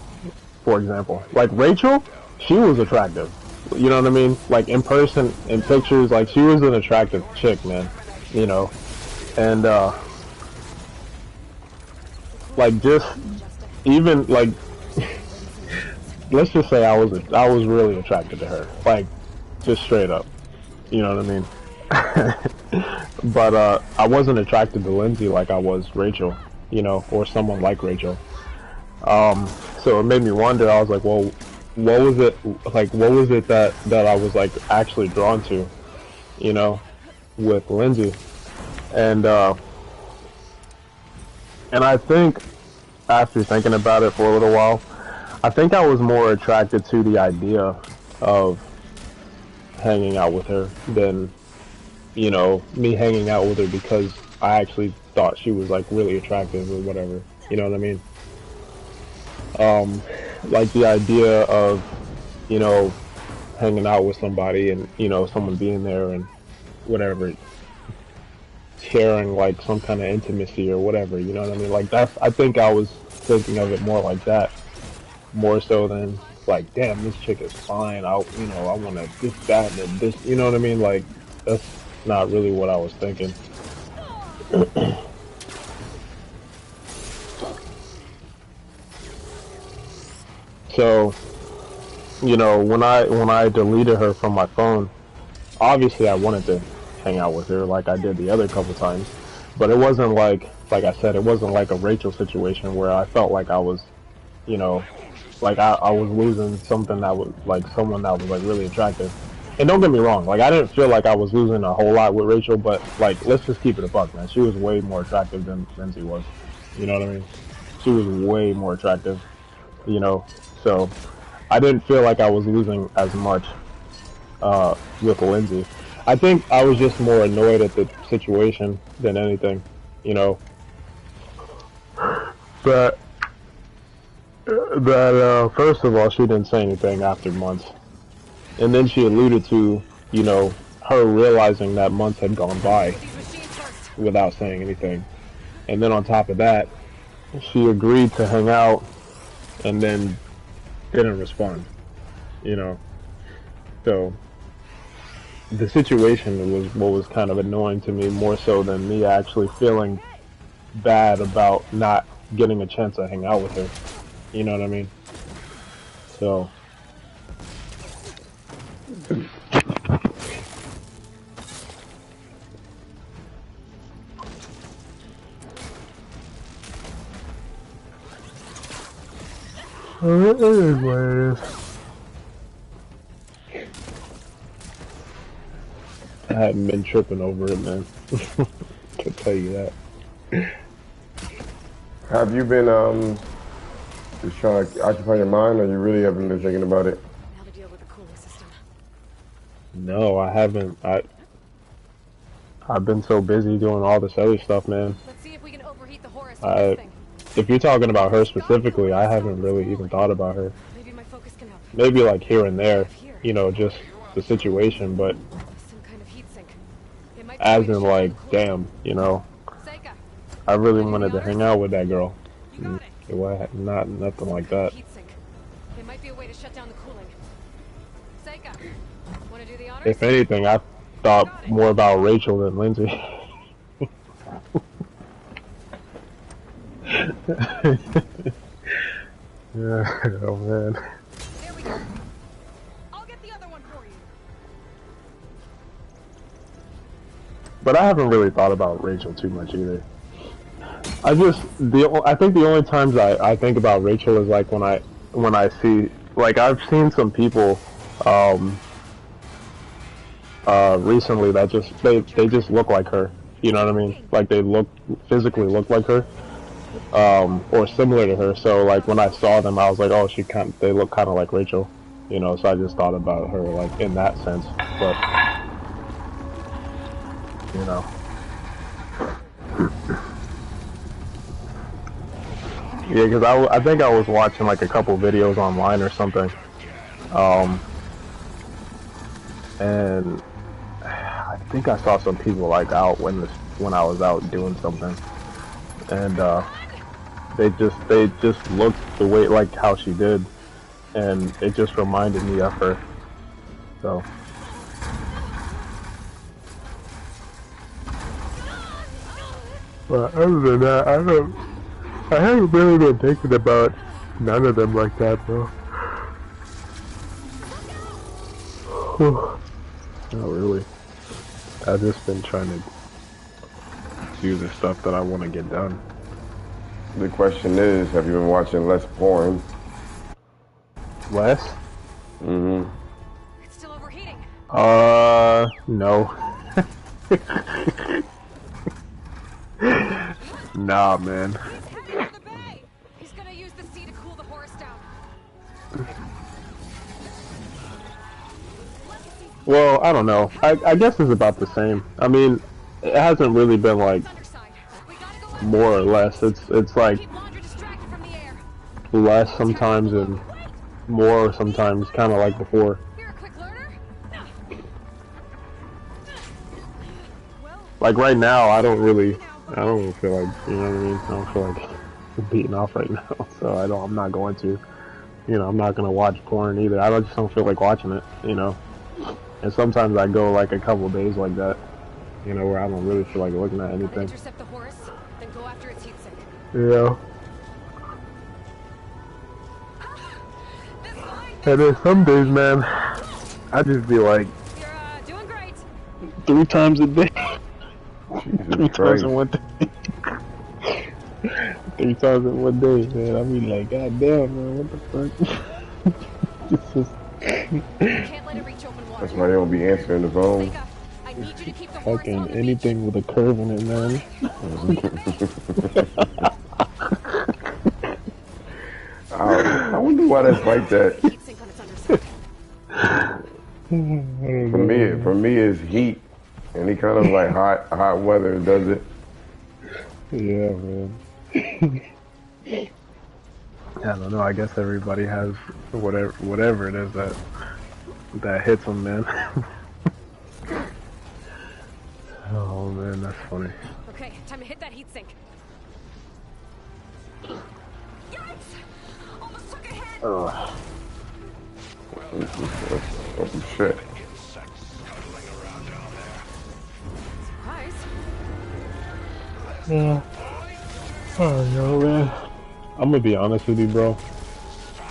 for example. Like Rachel, she was attractive. You know what I mean? Like in person, in pictures, like she was an attractive chick, man. You know, and like just even like let's just say I was really attracted to her, like just straight up. You know what I mean? But I wasn't attracted to Lindsay like I was Rachel, you know, or someone like Rachel. So it made me wonder. I was like, well, what was it like? What was it that I was like actually drawn to, you know, with Lindsay? And I think after thinking about it for a little while, I think I was more attracted to the idea of hanging out with her than, you know, me hanging out with her because I actually thought she was like really attractive or whatever. You know what I mean? Like the idea of, you know, hanging out with somebody and, you know, someone being there and whatever, sharing like some kind of intimacy or whatever. You know what I mean? Like that's, I think I was thinking of it more like that, more so than like, damn, this chick is fine. You know, I want to this, that, and this. You know what I mean? Like that's not really what I was thinking. So, you know, when I deleted her from my phone, obviously I wanted to hang out with her like I did the other couple times, but it wasn't like I said, it wasn't like a Rachel situation where I felt like I was, you know, like I was losing something that was like someone that was like really attractive. And don't get me wrong, like I didn't feel like I was losing a whole lot with Rachel, but like let's just keep it a buck, man. She was way more attractive than Lindsay was. You know what I mean? She was way more attractive, you know. So I didn't feel like I was losing as much with Lindsay. I think I was just more annoyed at the situation than anything, you know. But first of all, she didn't say anything after months, and then she alluded to, you know, her realizing that months had gone by without saying anything, and then on top of that, she agreed to hang out, and then didn't respond, you know. So the situation was what was kind of annoying to me more so than me actually feeling bad about not getting a chance to hang out with her. You know what I mean? So it is what it is. I haven't been tripping over it, man. Can tell you that. Have you been just trying to occupy your mind, or you really haven't been thinking about it? Now to deal with the cooling system. No, I haven't. I've been so busy doing all this other stuff, man. Let's see if we can overheat the Horus with this thing. If you're talking about her specifically, I haven't really even thought about her. Maybe my focus can help. Maybe like here and there, you know, just the situation, but Some kind of heat sink. It might be as a way to in shut like, down the cooling. damn, you know, Seika, I really wanted to hang out with that girl. you got it. It was nothing like that. Heat sink. It might be a way to shut down the cooling. Seika, want to do the honors? If anything, I thought more about Rachel than Lindsay. Yeah, oh man. There we go. I'll get the other one for you. But I haven't really thought about Rachel too much either. I think the only times I think about Rachel is like when I see, like, I've seen some people recently that they just look like her. You know what I mean? Like they physically look like her. Or similar to her. So like when I saw them, I was like, oh, they look kind of like Rachel, you know. So I just thought about her like in that sense. But you know, yeah, because I think I was watching like a couple videos online or something, and I think I saw some people like out when I was out doing something, and they just looked the way, like how she did, and it just reminded me of her. So but other than that, I haven't really been thinking about none of them like that, bro. Not really. I've just been trying to do the stuff that I want to get done. The question is, have you been watching less porn? Less? Mm-hmm. It's still overheating. No. Nah, man. He's heading for the bay. He's gonna use the sea to cool the Horus down. Well, I don't know. I guess it's about the same. I mean, it hasn't really been like Underside. We gotta go out. more or less. It's like Keep Laundra distracted from the air. less sometimes and more sometimes, kind of like before. You're a quick learner. Well, Like right now, I don't feel like, you know what I mean? I don't feel like beating off right now, so I'm not going to. You know, I'm not gonna watch porn either. I just don't feel like watching it, you know. And sometimes I go like a couple days like that, you know, where I don't really feel like looking at anything. intercept the Horus, then go after its heat sink. Yeah. This line, And then some days, man, I just be like you're doing great. 3 times a day. Jesus 3 times Christ. in one day. 3 times in one day, man. I be like, God damn, man, what the fuck? It's just Can't let it reach open water. That's why they don't be answering the phone. Seika, I need you to keep the Horus fucking on the anything with a curve in it, man. I wonder why that's like that. beach. Heat sink on its underside. For me, it's heat. Any kind of like hot weather does it. Yeah, man. I don't know. I guess everybody has whatever it is that hits them, man. Oh man, that's funny. Okay, time to hit that heat sink. Yikes! Almost took a hit. Ugh. Oh shit. Surprise. Yeah. Oh no, man. I'm gonna be honest with you, bro.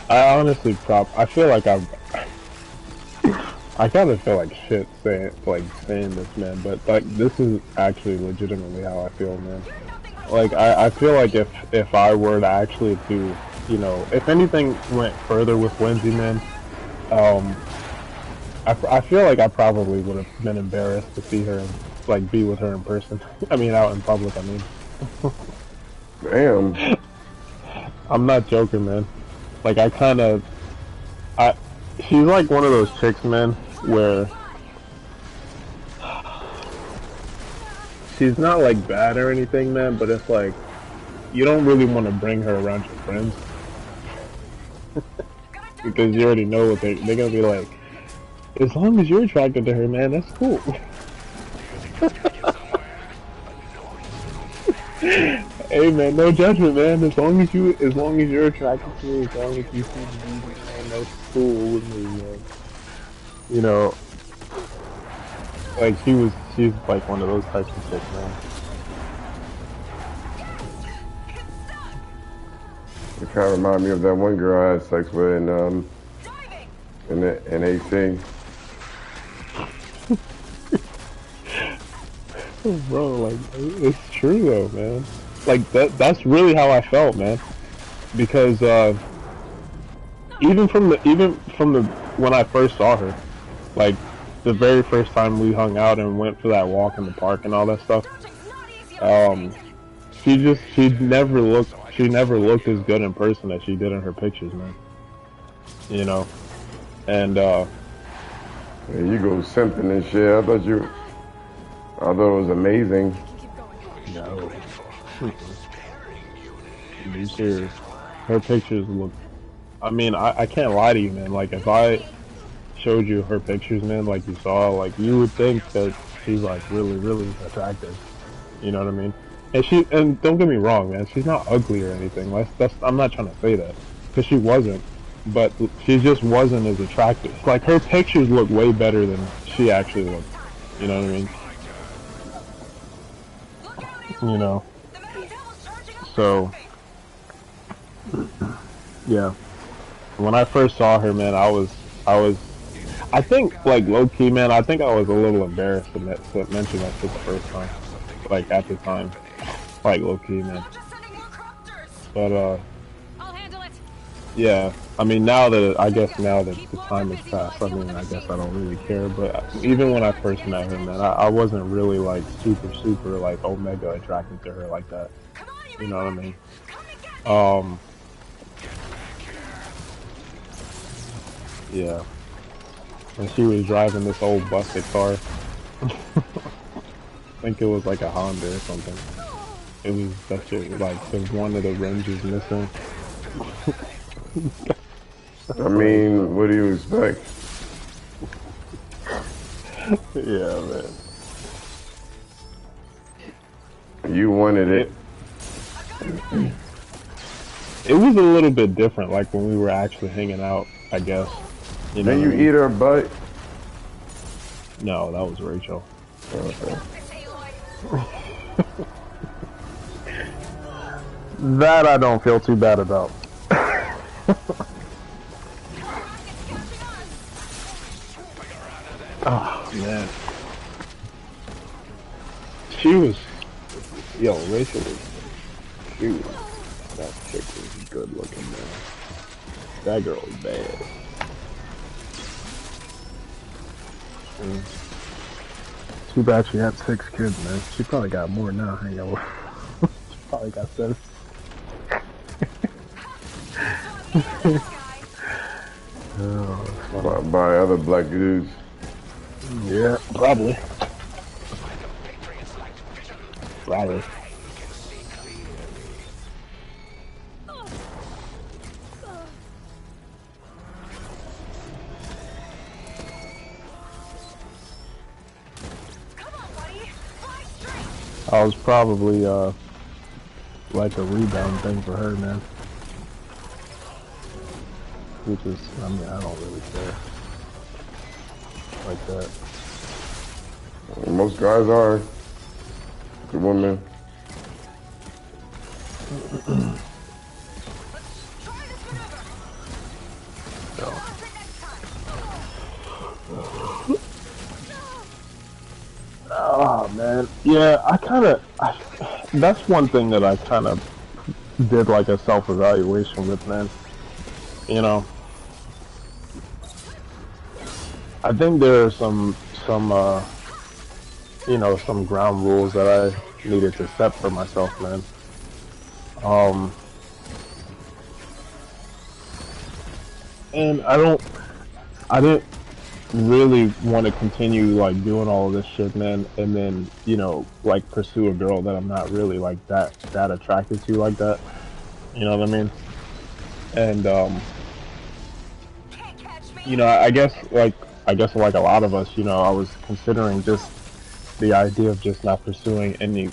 I honestly I feel like I kind of feel like shit saying this, man, but like this is actually legitimately how I feel, man. Like I feel like if I were to actually do, you know, if anything went further with Wendy, man, I feel like I probably would have been embarrassed to see her, like, be with her in person. I mean, out in public, I mean. Damn. I'm not joking, man. Like she's like one of those chicks, man, where she's not like bad or anything, man, but it's like you don't really want to bring her around your friends because you already know what they're gonna be like. As long as you're attracted to her, man, that's cool. Hey man, no judgment, man. As long as you're attracted to me, as long as you see the beauty, man, that's cool with me, man. You know, like she's like one of those types of chicks, man. It kind of remind me of that one girl I had sex with in AC. Bro, like it's true though, man. Like that's really how I felt, man. Because even from the when I first saw her, like the very first time we hung out and went for that walk in the park and all that stuff, she never looked as good in person as she did in her pictures, man. You know, and yeah, you go simping and shit. I thought it was amazing. no. Be serious. Her pictures look. I mean, I can't lie to you, man. Like if I showed you her pictures, man, like you saw, like you would think that she's like really, really attractive. You know what I mean? And don't get me wrong, man. She's not ugly or anything. I'm not trying to say that because she wasn't, but she just wasn't as attractive. Like her pictures look way better than she actually looked. You know what I mean? You know. So. Yeah. When I first saw her, man, I think, like, low-key, man, I think I was a little embarrassed to mention that for the first time. Like, at the time. Like, low-key, man. But, yeah. I mean, now that the time has passed, I mean, I guess I don't really care. But even when I first met her, man, I wasn't really, like, super, like, omega attracted to her like that. You know what I mean? Yeah. And she was driving this old busted car. I think it was like a Honda or something. It was that shit, like, one of the rims was missing. I mean, what do you expect? Yeah, man. You wanted it. It was a little bit different, like when we were actually hanging out, I guess. You know Then you eat her butt? No, that was Rachel. Okay. That I don't feel too bad about. Oh, man. Rachel was, that chick was good looking, man. That girl was bad. Too bad she had 6 kids, man. She probably got more now. Hang on. She probably got 7. Oh, By other black dudes. yeah, probably. Probably. I was probably like a rebound thing for her, man. Which is, I mean, I don't really care like that. Most guys are. Good women. Oh man, yeah, that's one thing that I kind of did like a self-evaluation with, man. You know, I think there are some you know, some ground rules that needed to set for myself, man. And I didn't really want to continue like doing all of this shit, man, and then, you know, like pursue a girl that I'm not really like that attracted to like that. You know what I mean? And you know, I guess like a lot of us, you know, I was considering just the idea of just not pursuing any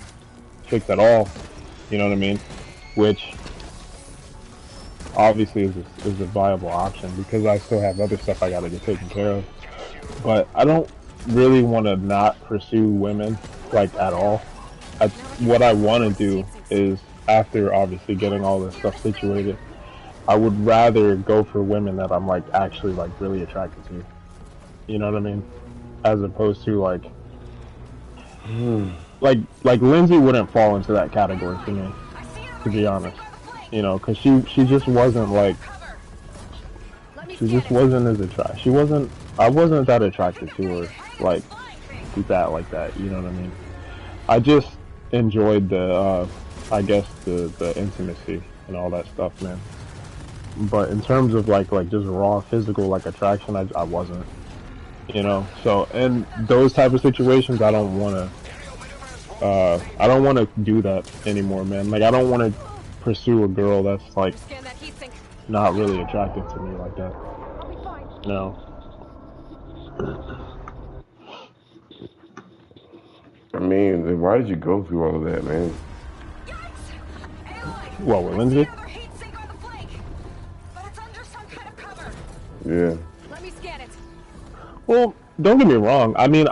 chicks at all. You know what I mean? Which obviously is a viable option because I still have other stuff I gotta get taken care of. But I don't really want to not pursue women like at all. What I want to do is, after obviously getting all this stuff situated, I would rather go for women that I'm like actually like really attracted to. You know what I mean? As opposed to like Lindsay wouldn't fall into that category for me, to be honest. You know, because she just wasn't like, she just wasn't as attractive. I wasn't that attracted to her like that. You know what I mean? I just enjoyed the I guess the intimacy and all that stuff, man. But in terms of like just raw physical like attraction, I wasn't. You know, so in those type of situations, I don't want to do that anymore, man. Like I don't want to pursue a girl that's like not really attractive to me like that. No. I mean, then why did you go through all of that, man? What, with Lindsay? Yeah. Let me scan it. Well, don't get me wrong. I mean,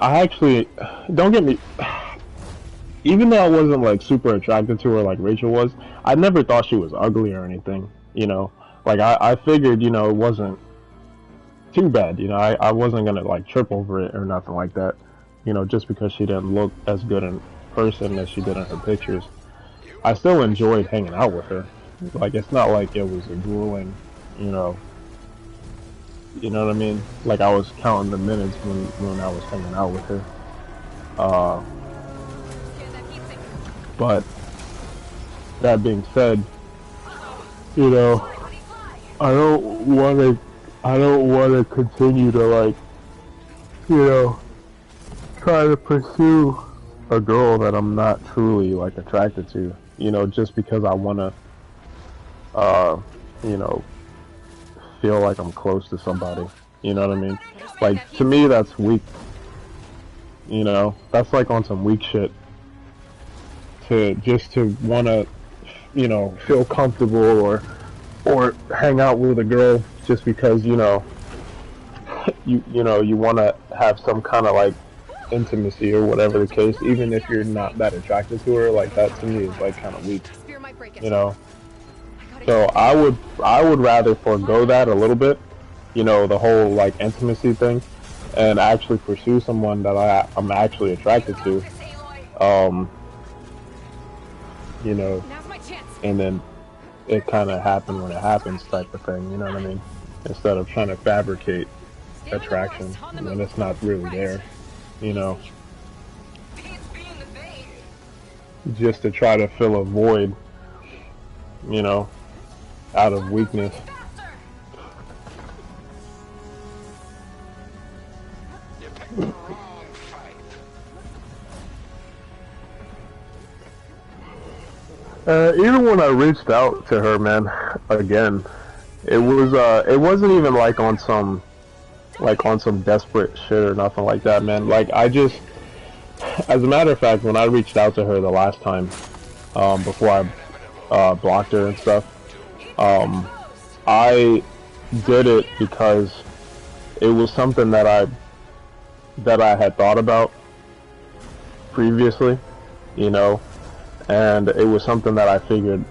even though I wasn't like super attracted to her like Rachel was, I never thought she was ugly or anything, you know? Like I figured, you know, it wasn't too bad, you know, I wasn't gonna like trip over it or nothing like that, you know, just because she didn't look as good in person as she did in her pictures. I still enjoyed hanging out with her. Like it's not like it was a grueling, you know what I mean? Like I was counting the minutes when I was hanging out with her. But that being said, you know, I don't want to continue to like, you know, try to pursue a girl that I'm not truly like attracted to, you know, just because I want to, you know, feel like I'm close to somebody. You know what I mean? Like to me, that's weak. You know, that's like on some weak shit. To want to, you know, feel comfortable or hang out with a girl just because, you know, you want to have some kind of like intimacy or whatever the case, even if you're not that attracted to her. Like that to me is like kind of weak, you know. So I would rather forego that a little bit, you know, the whole like intimacy thing, and actually pursue someone that I'm actually attracted to. You know, and then it kind of happened when it happens type of thing, you know what I mean? Instead of trying to fabricate attraction when it's not really there, you know? Just to try to fill a void, you know, out of weakness. Even when I reached out to her, man, again, it wasn't even like on some desperate shit or nothing like that, man. Like I just, as a matter of fact, when I reached out to her the last time, before I blocked her and stuff, I did it because it was something that I had thought about previously, you know. And it was something that I figured,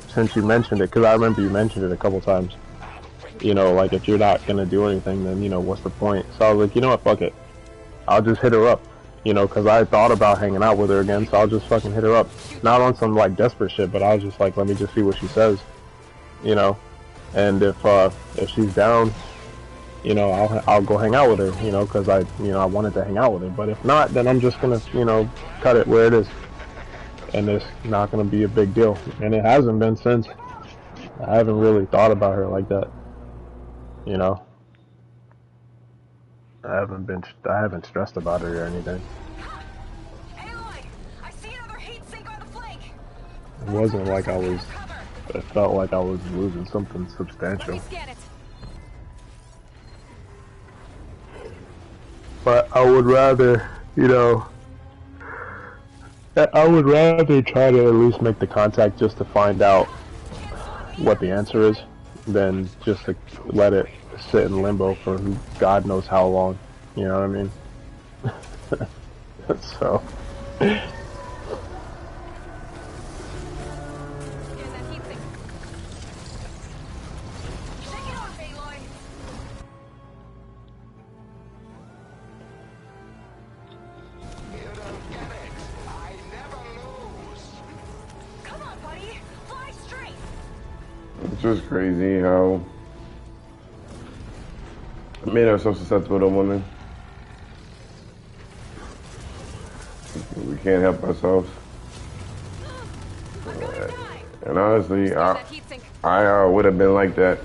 since you mentioned it, because I remember you mentioned it a couple times, you know, like if you're not going to do anything, then, you know, what's the point? So I was like, you know what, fuck it. I'll just hit her up, you know, because I thought about hanging out with her again, so I'll just fucking hit her up. Not on some, like, desperate shit, but I was just like, let me just see what she says, you know. And if she's down, you know, I'll go hang out with her, you know, because I wanted to hang out with her. But if not, then I'm just going to, you know, cut it where it is. and it's not gonna be a big deal. And it hasn't been since. I haven't really thought about her like that. You know, I haven't stressed about it or anything. Aloy, I see another heat sink on the flank. It wasn't like it felt like I was losing something Let substantial. me scan it. But I would rather, you know, I would rather try to at least make the contact just to find out what the answer is than just to let it sit in limbo for God knows how long. You know what I mean? So. Here's that heat sink. Take it off, Aloy. You don't get it. I never lose. Come on, buddy. Fly straight. It's just crazy how men are so susceptible to women. We can't help ourselves. I'm gonna die. And honestly, Here's that heat sink. I would have been like that.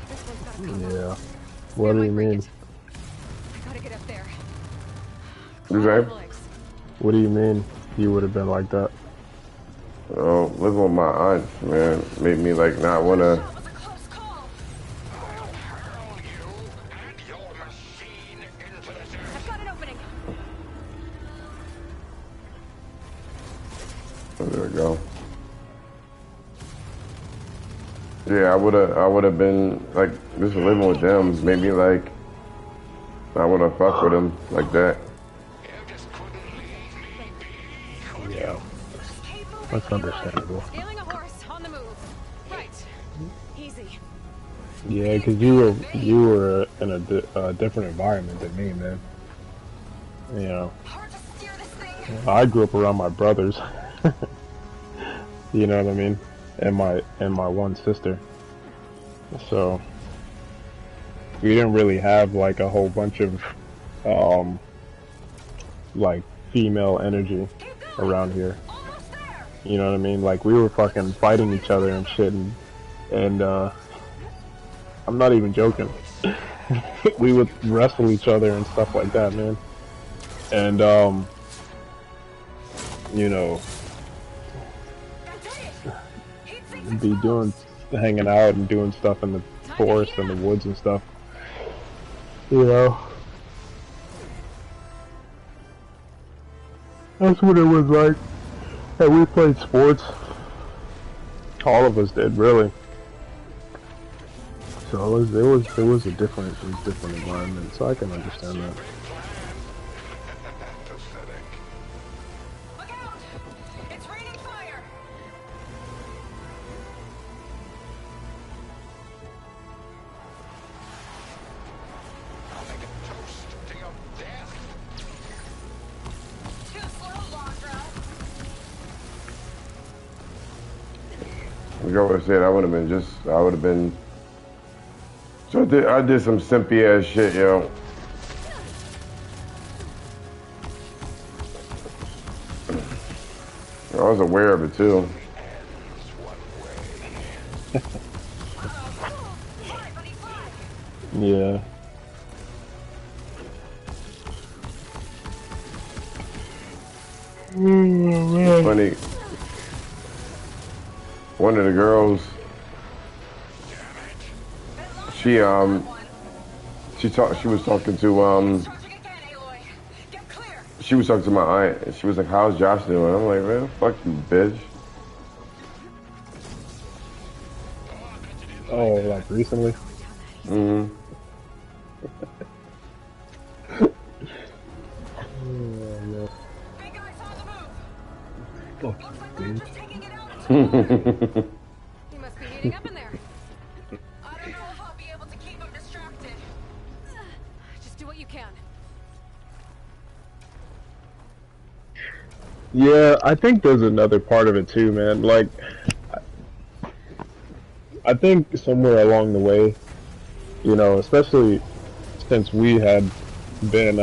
This one's gotta come. Yeah. What do you mean? I gotta get up there. You Climb say? the legs. What do you mean you would have been like that? Oh, living with my aunt, man, made me like not wanna. That was a close call. I'll hurl you and your machine into the dirt. I've got an opening. Oh, there we go. Yeah, I would have been like just living with them. Made me like I wanna fuck with them like that. You just couldn't leave me be, could you? Yeah. Keep moving, That's Aloy. understandable. Scaling a horse on the move. Right. Easy. Yeah, because you were in a different environment than me, man. You know, Hard to steer this thing. I grew up around my brothers. You know what I mean? And my one sister. So we didn't really have like a whole bunch of like female energy Keep going. around here. Almost there. You know what I mean? Like we were fucking fighting each other and shit, and I'm not even joking. We would wrestle each other and stuff like that, man. And you know, I did it. Heat sink's be doing, hanging out and doing stuff in the forest and the woods and stuff. You know, that's what it was like. And we played sports. All of us did, really. So it was a different environment. So I can understand that. Pathetic. Look out! It's raining fire. I'll make a toast to your death. Too slow, Londra. Like I would have said, I would have been. So I did some simpy ass shit, yo. I was aware of it too. Fly, buddy, fly. Yeah. Funny. One of the girls, she was talking to Charging again, Aloy. Get clear. she was talking to my aunt, and she was like, "How's Josh doing?" I'm like, "Man, fuck you, bitch." Oh, like recently? Mm-hmm. Big guys on the move. Fuck Looks like you, we're bitch. just taking it out. He must be heating up in there. I don't know if I'll be able to keep him distracted. Just do what you can. Yeah, I think there's another part of it too, man. Like, I think somewhere along the way, you know, especially since we had been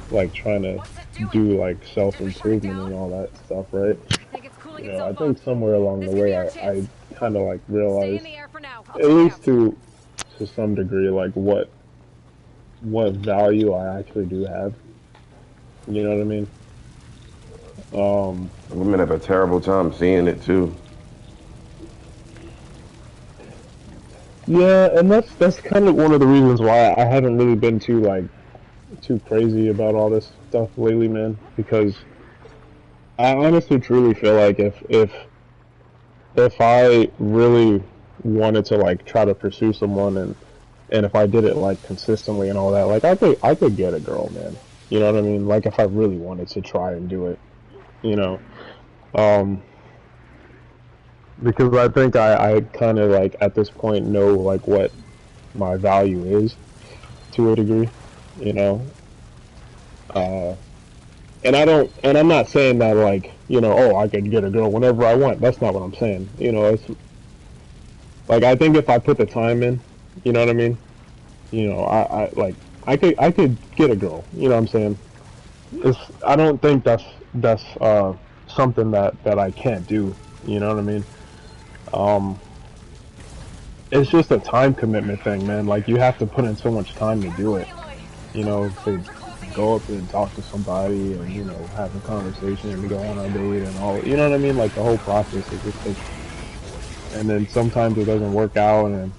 like trying to do like self-improvement and all that stuff, right? Think it's cooling You know, I itself think off. somewhere along the This could way be our I chance. kind of like Stay in realized, the air for now. I'll at check least out. to some degree, like what value I actually do have. You know what I mean? Women have a terrible time seeing it too. Yeah, and that's kind of one of the reasons why I haven't really been too crazy about all this stuff lately, man. Because I honestly truly feel like if I really wanted to like try to pursue someone and if I did it like consistently and all that, like I could get a girl, man. You know what I mean? Like if I really wanted to try and do it, you know. Um, because I think I kind of like at this point know like what my value is to a degree, you know. Uh, and I'm not saying that like, you know, oh, I could get a girl whenever I want. That's not what I'm saying. You know, it's like I think if I put the time in, you know what I mean? You know, I like I could get a girl. You know what I'm saying? It's I don't think that's something that I can't do. You know what I mean? Um, it's just a time commitment thing, man. Like you have to put in so much time to do it. You know, to go up and talk to somebody and you know have a conversation and go on a date and all. You know what I mean? Like the whole process is just like, and then sometimes it doesn't work out and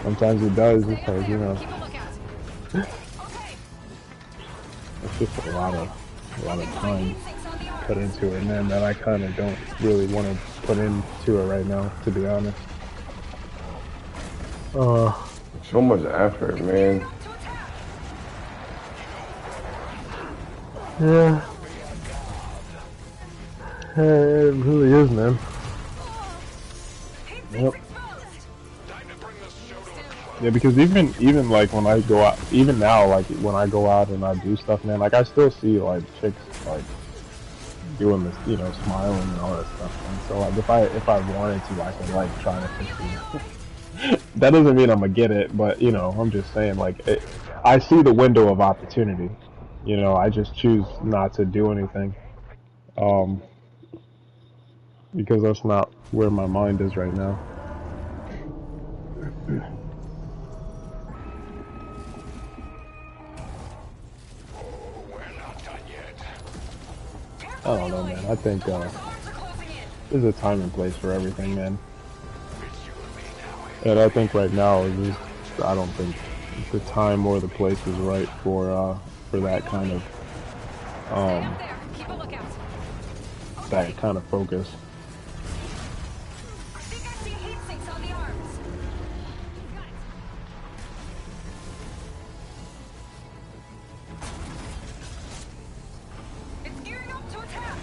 sometimes it does. It's like you know, Keep a lookout. Okay. it's just a lot of time put into it, man. That I kind of don't really want to put into it right now, to be honest. So much effort, man. Yeah. It really is, man. Yep. Yeah, because even like when I go out, even now, like when I go out and I do stuff, man, like I still see like chicks like doing this, you know, smiling and all that stuff. And so like if I wanted to, I could like try to pursue. That doesn't mean I'm gonna get it, but you know, I'm just saying like I see the window of opportunity. You know, I just choose not to do anything, um, because that's not where my mind is right now. We're not done yet. I don't know, man. I think there's a time and place for everything, man. And I think right now is just, I don't think the time or the place is right for that kind of There. Keep a lookout. that kind of focus. I think I see heat sinks on the arms. Got it. It's gearing up to attack.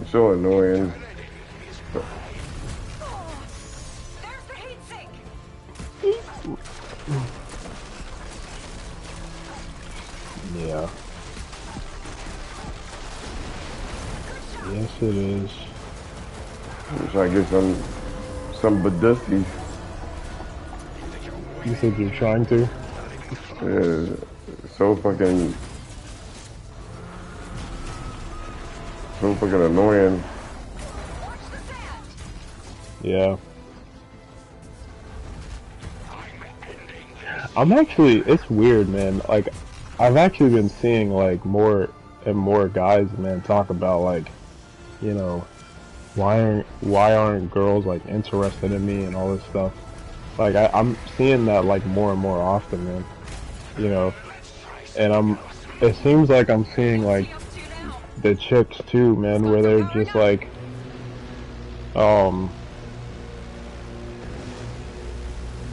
It's so annoying. There's the heat sink. Yeah. Yes, it is. Wish I get some badusties. You said you're trying to? Yeah, so fucking annoying. Watch the sand. Yeah. I'm actually, it's weird, man. Like, I've actually been seeing, like, more and more guys, man, talk about, like, you know, why aren't girls, like, interested in me and all this stuff. Like, I'm seeing that, like, more and more often, man. You know, and it seems like I'm seeing, like, the chicks, too, man, where they're just, like,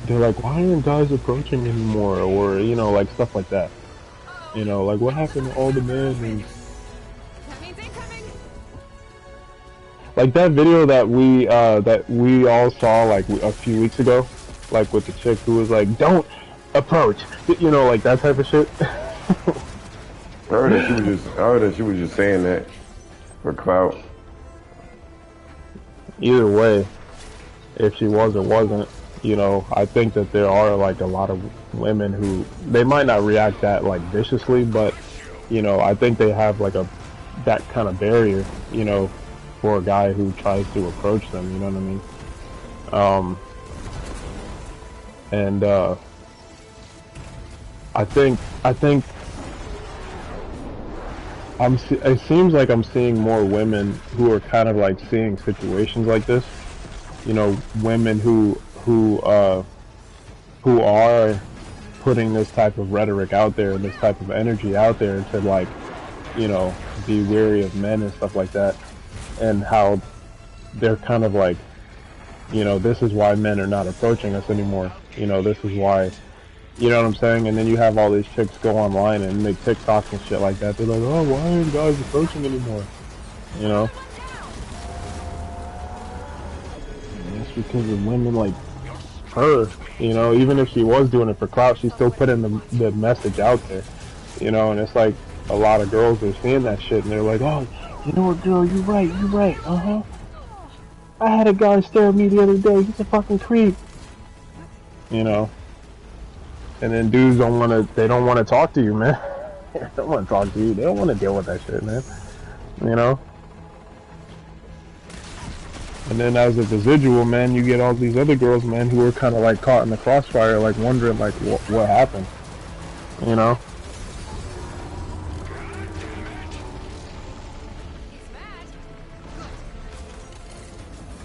they're like, why aren't guys approaching me anymore? Or, you know, like stuff like that. You know, like what happened to all the men? And That means incoming. like that video that we all saw like a few weeks ago, like with the chick who was like, don't approach, you know, like that type of shit. I heard that she was just saying that for clout. Either way, if she was or wasn't, You know, I think that there are like a lot of women who they might not react that like viciously, but you know, I think they have like a that kind of barrier, you know, for a guy who tries to approach them. You know what I mean? And I think it seems like I'm seeing more women who are kind of like seeing situations like this. You know, women who are putting this type of rhetoric out there and this type of energy out there to like, you know, be wary of men and stuff like that, and how they're kind of like, you know, this is why men are not approaching us anymore. You know, this is why, you know what I'm saying? And then you have all these chicks go online and make TikToks and shit like that. They're like, oh, why aren't guys approaching anymore? You know? And it's because of women like her. You know, even if she was doing it for clout, she's still putting the message out there. You know, and it's like a lot of girls are seeing that shit and they're like, oh, you know what, girl, you're right, uh-huh. I had a guy stare at me the other day, he's a fucking creep. You know? And then dudes they don't want to talk to you, man. They don't want to talk to you. They don't want to deal with that shit, man. You know? And then as a residual, man, you get all these other girls, man, who are kind of like caught in the crossfire, like wondering, like, what happened? You know?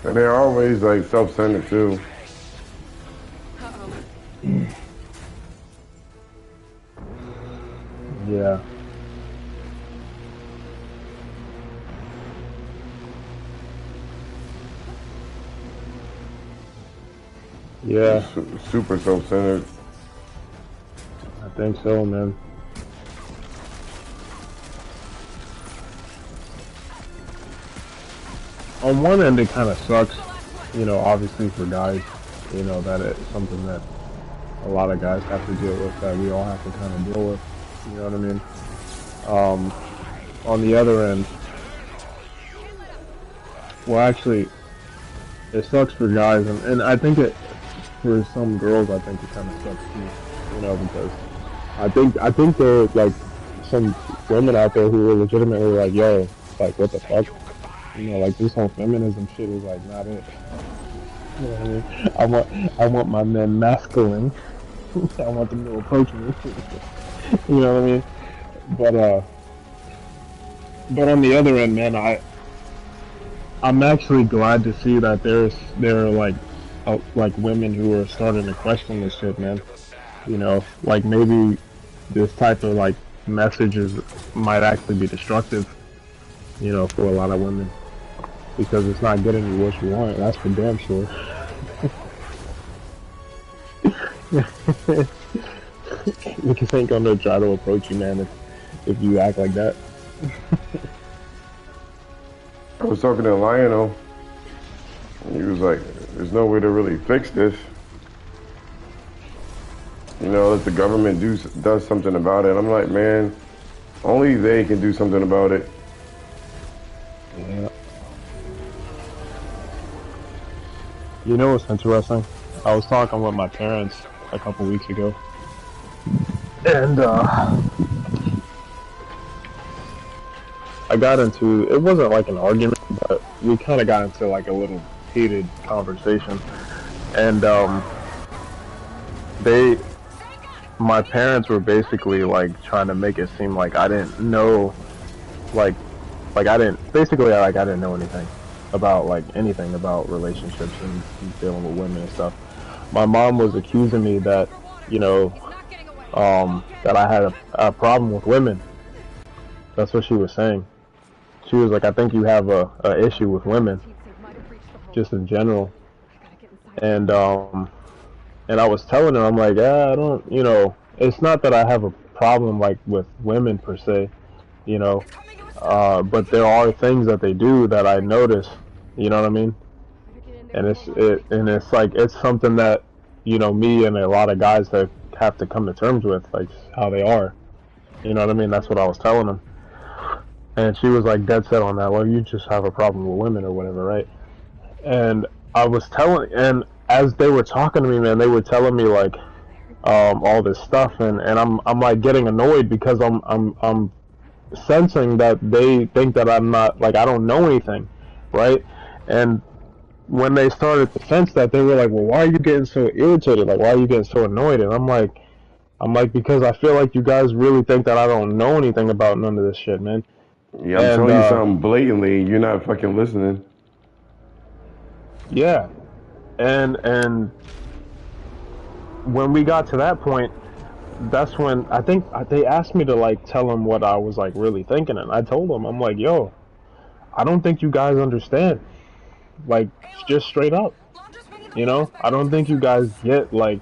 And they're always like self-centered too. Yeah. Yeah. Super self-centered. I think so, man. On one end, it kind of sucks, you know, obviously for guys, you know, that it's something that a lot of guys have to deal with, that we all have to kind of deal with, you know what I mean? On the other end, well, actually, it sucks for guys, and I think for some girls, I think it kind of sucks too, you know, because I think there are, like, some women out there who are legitimately like, yo, like, what the fuck? You know, like, this whole feminism shit is, like, not it. You know what I mean? I want my men masculine. I want them to approach me. You know what I mean? But on the other end, man, I'm actually glad to see that there are like women who are starting to question this shit, man. You know, like maybe this type of like messages might actually be destructive, you know, for a lot of women, because it's not getting you what you want. That's for damn sure. Niggas ain't gonna try to approach you, man, if you act like that. I was talking to Lionel, and he was like, there's no way to really fix this. You know, if the government does something about it. I'm like, man, only they can do something about it. Yeah. You know what's interesting? I was talking with my parents a couple weeks ago, and I got into, it wasn't like an argument, but we kind of got into like a little heated conversation, and my parents were basically like trying to make it seem like I didn't know, like I didn't know anything about anything about relationships and dealing with women and stuff. My mom was accusing me that, you know, that I had a problem with women. That's what she was saying. She was like, I think you have a issue with women, just in general. And I was telling her, I'm like, I don't, you know, it's not that I have a problem like with women per se, you know, but there are things that they do that I notice, you know what I mean? And it's like, it's something that, you know, me and a lot of guys that have to come to terms with, like how they are, you know what I mean? That's what I was telling them. And she was like dead set on that. Well, you just have a problem with women or whatever, right? And I was telling, and as they were talking to me, man, they were telling me like all this stuff, and I'm like getting annoyed because I'm sensing that they think that I'm not like I don't know anything, right? And when they started to sense that, they were like, "Well, why are you getting so irritated? Like, why are you getting so annoyed?" And I'm like, because I feel like you guys really think that I don't know anything about none of this shit, man. Yeah, I'm And telling you something blatantly. You're not fucking listening. yeah, and when we got to that point, that's when I think they asked me to like tell them what I was like really thinking, and I told them, I'm like, yo, I don't think you guys understand, like just straight up, Launder's bringing the you know, flowers I back don't into the think you guys furnace. get like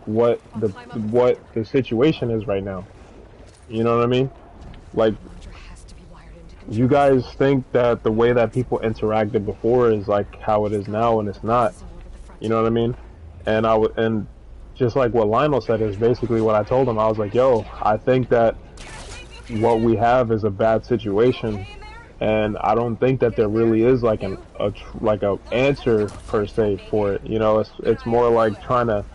I'll climb up the what vent. the situation is right now, you know what I mean? Like Laundra has to be wired into you control guys system. think that the way that people interacted before is like how it is now, and it's not, Processing over the front. you know what I mean? And and just like what Lionel said is basically what I told him. I was like, yo, I think that what we have is a bad You situation, okay in there? and I don't think that there Getting there? really is like You? like a Those sensors answer still per search that se main for unit. it. You know, Keep it's an eye on more the like cooler. trying to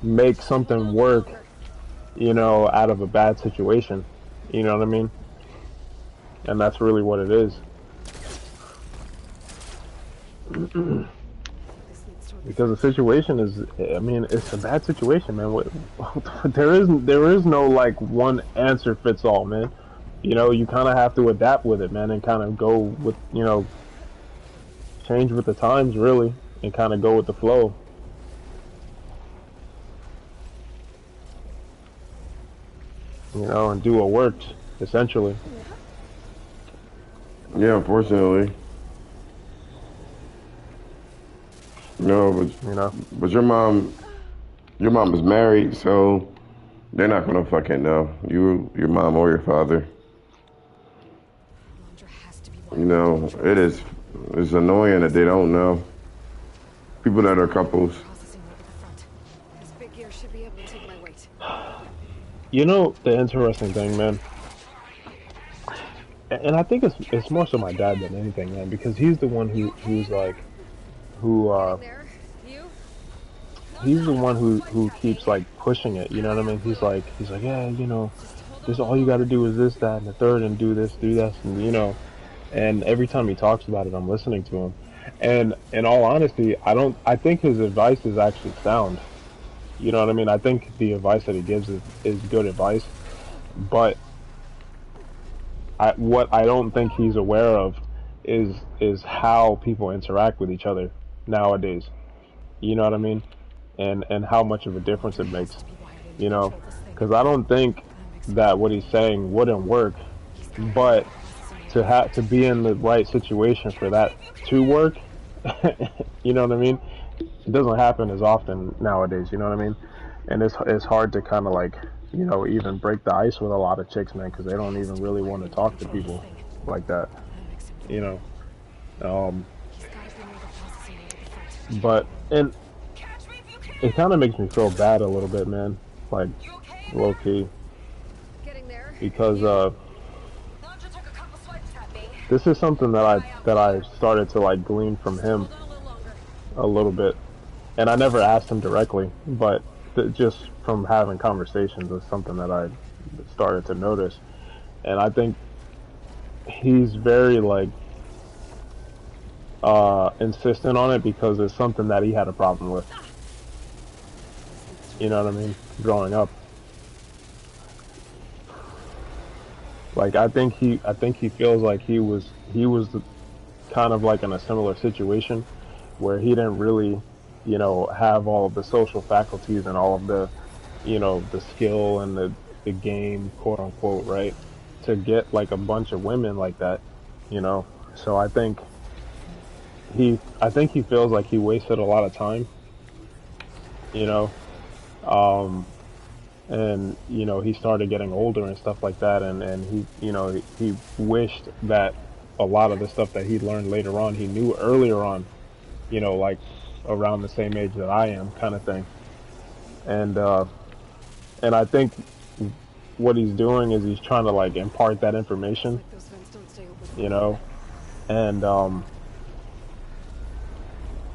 make Just need a something little bit work, longer. you know, out of a bad situation. You know what I mean? And that's really what it is. This leads toward the Because the front. situation is, I mean, it's a bad situation, man. There is no like one answer fits all, man. You know, you kind of have to adapt with it, man, and kind of go with, you know, change with the times, really, and kind of go with the flow, you know, and do what works, essentially. Yeah, unfortunately. No, You know, but your mom is married, so they're not gonna fucking know. Your mom or your father. Laundra has to be You wired into know, control it is. system. It's annoying that they don't know. People that are couples. Processing over the front. This big gear should be able to take my weight. you know the interesting thing, man, and I think it's more so my dad than anything, man, because he's the one who's like who Getting there. You? he's the one who keeps like pushing it. You know what I mean? He's like, yeah, you know, Just hold on a this little all you got to longer. do is this, that, and the third, and do this, do this, and you know. And every time he talks about it, I'm listening to him. And in all honesty, I don't. I think his advice is actually sound. You know what I mean? I think the advice that he gives is good advice. But what I don't think he's aware of is how people interact with each other nowadays. You know what I mean? And how much of a difference Laundra it has makes. to be wired in to You know, control this thing. because I don't think That makes sense. that what he's saying wouldn't work, He's got it. but Processing over to the have front. to be in the right situation for that to work, you know what I mean? It doesn't happen as often nowadays. You know what I mean? And it's hard to kind of like, you know, even break the ice with a lot of chicks, man, because they don't Has even to be really wired want to in to talk to control this people thing. like that. That makes sense. You know, um, He's got to be near the processing over the front. but and Catch me if you it can! kind of makes me feel bad a little bit, man, like You okay in low there? key, Getting there. because You? Laundra took a couple swipes at me. this is something Keep an eye out that for I you. started to like glean from Just him hold on a little longer. a little bit, and I never asked him directly, but just from having conversations is something that I started to notice, and I think he's very like insistent on it because it's something that he had a problem with. You know what I mean? Growing up, like I think he feels like he was kind of like in a similar situation where he didn't really, you know, have all of the social faculties and all of the, you know, the skill and the game, quote unquote, right, to get like a bunch of women like that, you know. So I think he feels like he wasted a lot of time, you know, um, and you know he started getting older and stuff like that, and he, you know, he wished that a lot of the stuff that he learned later on he knew earlier on, you know, like around the same age that I am, kind of thing. And and I think what he's doing is he's trying to like impart that Looks information, like those vents don't stay open you forever. know,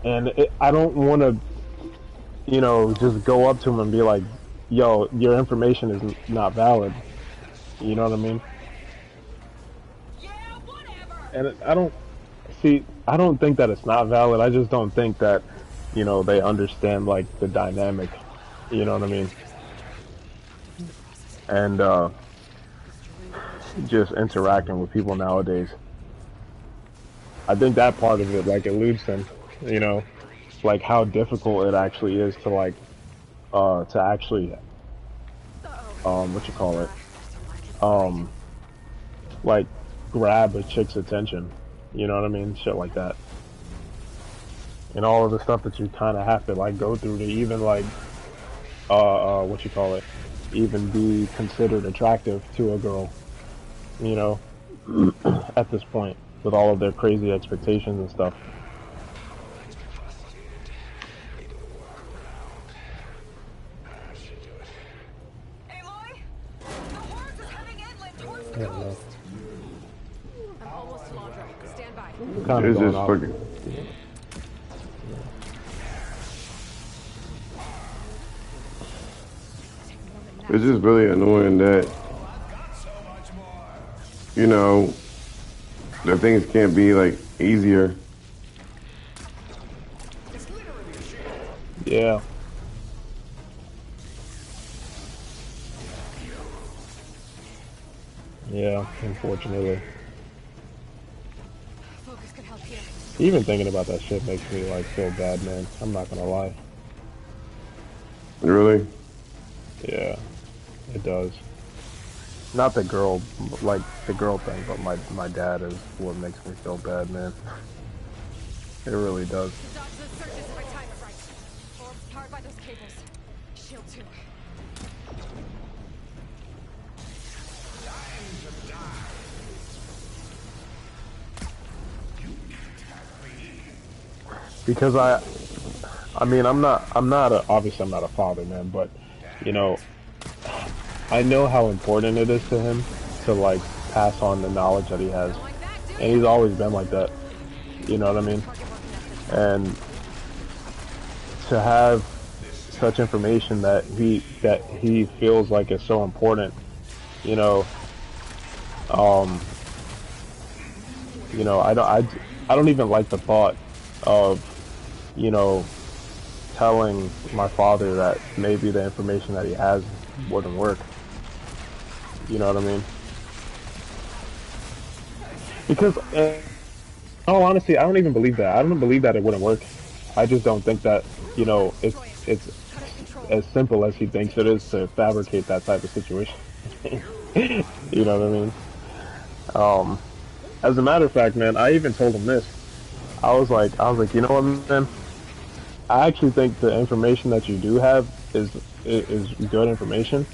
and I don't want to. you know, just go up to him and be like, yo, your information is not valid. You know what I mean? Yeah, whatever. And I don't see. I don't think that it's not valid. I just don't think that, you know, they understand like the dynamic. You know what I mean? And just interacting with people nowadays. I think that part of it like eludes them. You know, like how difficult it actually is to like to actually what you call it um like grab a chick's attention. You know what I mean? Shit like that. And all of the stuff that you kind of have to like go through to even like what you call it, even be considered attractive to a girl, you know, at this point with all of their crazy expectations and stuff. Aloy, the horse is heading inland towards I the don't know. coast. I'm almost to Landra. Stand by. Kind of It's going just off. fucking. It's just really annoying that, you know, that things can't be like easier. Yeah. Yeah, unfortunately. Focus could help here. Even thinking about that shit makes me like feel bad, man. I'm not gonna lie. Really? Yeah, it does. Not the girl, like the girl thing, but my dad is what makes me feel bad, man. It really does. Dodge those surges if I time it right. Orbs powered by those cables. Shield 2. Because I mean, obviously I'm not a father, man, but you know, I know how important it is to him to like pass on the knowledge that he has, Like that, dude. and he's always been like that. You know what I mean? Target working at this. And to have such information that he feels like is so important, you know, um, I don't even like the thought of, you know, telling my father that maybe the information that he has wouldn't work. You know what I mean? Because, oh, honestly, I don't even believe that. I don't believe that it wouldn't work. I just don't think that, you know, it's Cut of control. as simple as he thinks it is to fabricate that type of situation. You know what I mean? Um, as a matter of fact, man, I even told him this. I was like, you know what, man? I actually think the information that you do have is good information.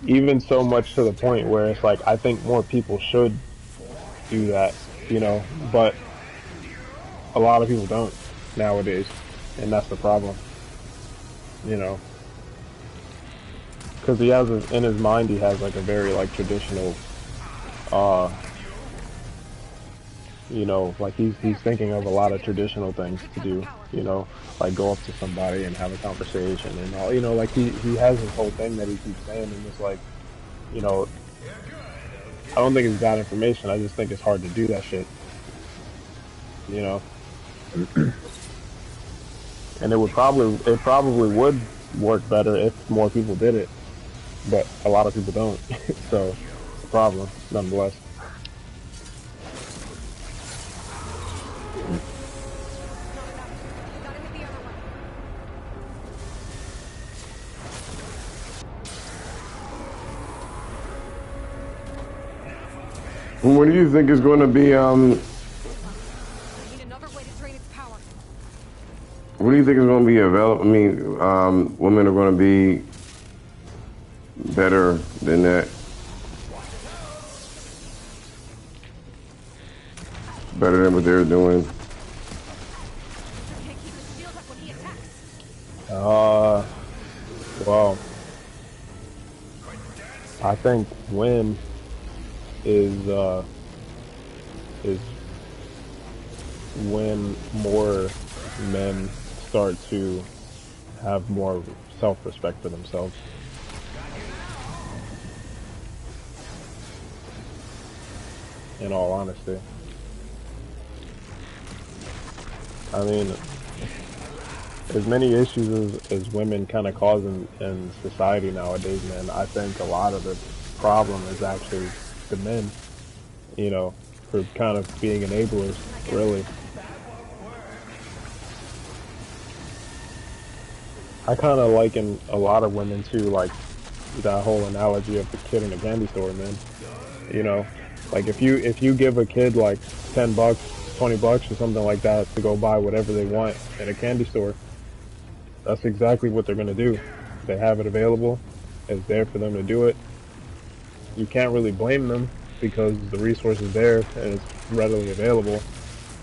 Even so much to the point where it's like I think more people should do that, you know. But a lot of people don't nowadays, and that's the problem, you know. Because he has in his mind, he has like a very like traditional, uh, you know, like he's thinking of a lot of traditional things to do, you know, like go up to somebody and have a conversation and all, you know, like he has this whole thing that he keeps saying, and it's like, you know, I don't think it's bad information. I just think it's hard to do that shit, you know. And it probably would work better if more people did it, but a lot of people don't. So it's a problem nonetheless. Gotta hit the other one. What do you think is going to be I need another way to drain its power. what do you think is going to be available? I mean, women are going to be better than that. Better than what they're doing. Can't keep his shield up when he attacks. Well, I think when is when more men start to have more self-respect for themselves. In all honesty. I mean, as many issues as women kind of cause in society nowadays, man, I think a lot of the problem is actually the men, you know, for kind of being enablers, really. I kind of liken a lot of women to, like, that whole analogy of the kid in the candy store, man. You know, like if you give a kid like $10, $20 or something like that to go buy whatever they want at a candy store, that's exactly what they're gonna do. They have it available, it's there for them to do it. You can't really blame them because the resource is there and it's readily available.